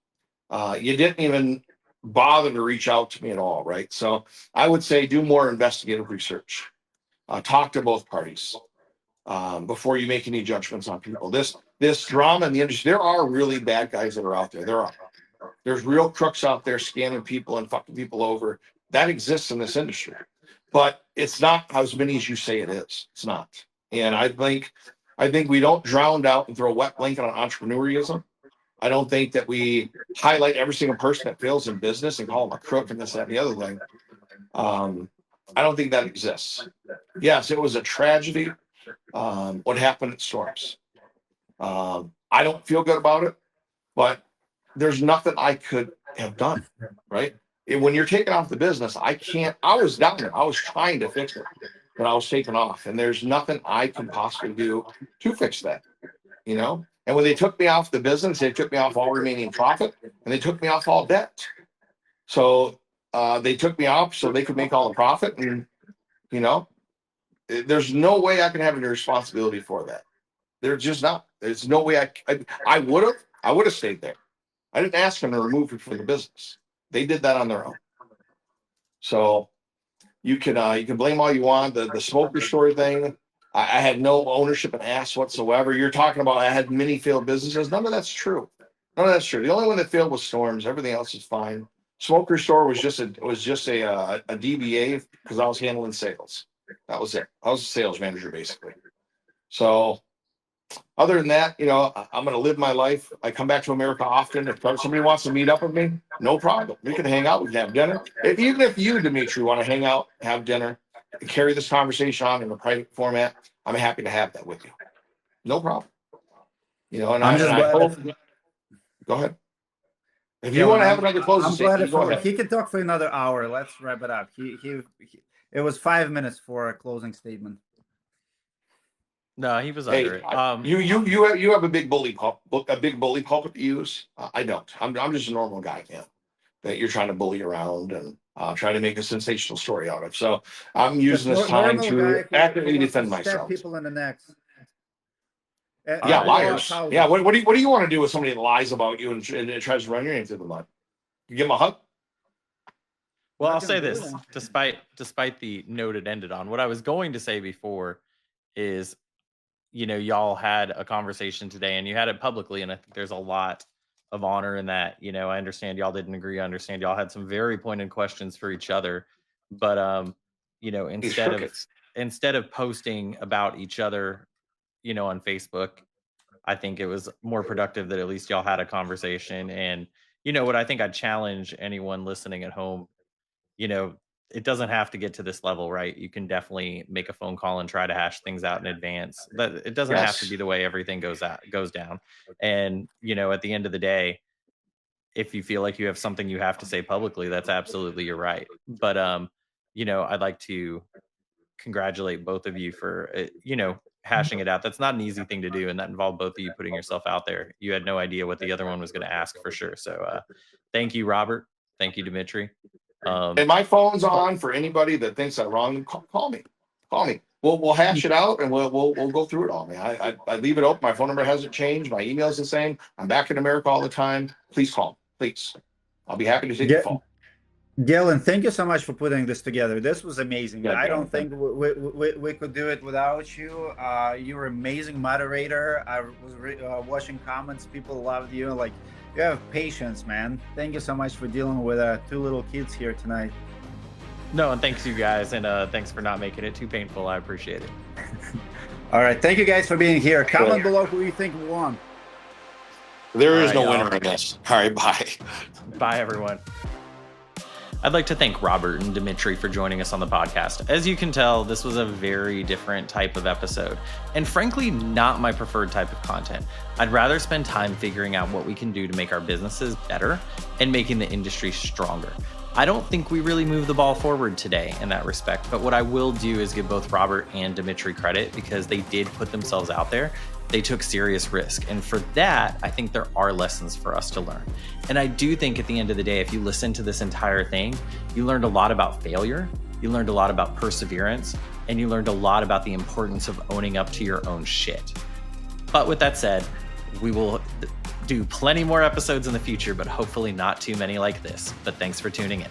You didn't even bother to reach out to me at all, right? So I would say do more investigative research. Talk to both parties before you make any judgments on people. This drama in the industry, there are really bad guys that are out there. There's real crooks out there scamming people and fucking people over. That exists in this industry, but it's not as many as you say it is. It's not. And I think we don't drown out and throw a wet blanket on entrepreneurism. I don't think that we highlight every single person that fails in business and call them a crook and this, that, and the other thing. I don't think that exists. Yes, it was a tragedy. What happened at Storms. I don't feel good about it, but there's nothing I could have done, right? When you're taken off the business, I was down there. I was trying to fix it, but I was taken off, and there's nothing I can possibly do to fix that, you know? And when they took me off the business, they took me off all remaining profit, and they took me off all debt. So they took me off so they could make all the profit, and, you know, there's no way I can have any responsibility for that. There's just not. There's no way I would have stayed there. I didn't ask them to remove it from the business. They did that on their own. So you can blame all you want. The smoker story thing, I had no ownership and ass whatsoever. You're talking about I had many failed businesses. None of that's true. None of that's true. The only one that failed was Storms. Everything else is fine. Smoker store was just a DBA because I was handling sales. That was it. I was a sales manager basically. So other than that, you know, I'm going to live my life. I come back to America often. If somebody wants to meet up with me, no problem. We can hang out. We can have dinner. Even if you, Dmitry, want to hang out, have dinner, and carry this conversation on in a private format, I'm happy to have that with you. No problem. You know, and I hope. Go ahead. If you want to have another closing statement, go ahead. He can talk for another hour. Let's wrap it up. It was 5 minutes for a closing statement. No, he was under it. You have a big bully pulpit to use. I don't. I'm just a normal guy, man. That you're trying to bully around and try to make a sensational story out of. So I'm using this time to actively defend myself. People in the necks. Yeah, liars. Yeah, what do you want to do with somebody that lies about you and tries to run your name through the mud? You give them a hug? Well, I'll say this, despite the note it ended on, what I was going to say before is, you know, y'all had a conversation today and you had it publicly, and I think there's a lot of honor in that. You know, I understand y'all didn't agree. I understand y'all had some very pointed questions for each other, but you know, instead of posting about each other, you know, on Facebook, I think it was more productive that at least y'all had a conversation. And you know what, I think I'd challenge anyone listening at home, you know, it doesn't have to get to this level, right? You can definitely make a phone call and try to hash things out in advance. But it doesn't have to be the way everything goes down. And, you know, at the end of the day, if you feel like you have something you have to say publicly, that's absolutely your right. But I'd like to congratulate both of you for hashing it out. That's not an easy thing to do, and that involved both of you putting yourself out there. You had no idea what the other one was going to ask for sure. So thank you, Robert. Thank you, Dmitry. And my phone's on for anybody that thinks I'm wrong. Call me. We'll hash it out and we'll go through it all. Man, I leave it open. My phone number hasn't changed. My email's the same. I'm back in America all the time. Please call. Please, I'll be happy to take the phone. Galen, thank you so much for putting this together. This was amazing. Yeah, I don't think we could do it without you. You're an amazing moderator. I was watching comments. People loved you. Like, you have patience, man. Thank you so much for dealing with 2 little kids here tonight. No, and thanks you guys, and thanks for not making it too painful. I appreciate it. All right, thank you guys for being here. Comment below who you think won. There is no winner in this. All right, bye. Bye, everyone. I'd like to thank Robert and Dmitry for joining us on the podcast. As you can tell, this was a very different type of episode, and frankly, not my preferred type of content. I'd rather spend time figuring out what we can do to make our businesses better and making the industry stronger. I don't think we really moved the ball forward today in that respect, but what I will do is give both Robert and Dmitry credit because they did put themselves out there. They took serious risk. And for that, I think there are lessons for us to learn. And I do think at the end of the day, if you listen to this entire thing, you learned a lot about failure, you learned a lot about perseverance, and you learned a lot about the importance of owning up to your own shit. But with that said, we will do plenty more episodes in the future, but hopefully not too many like this. But thanks for tuning in.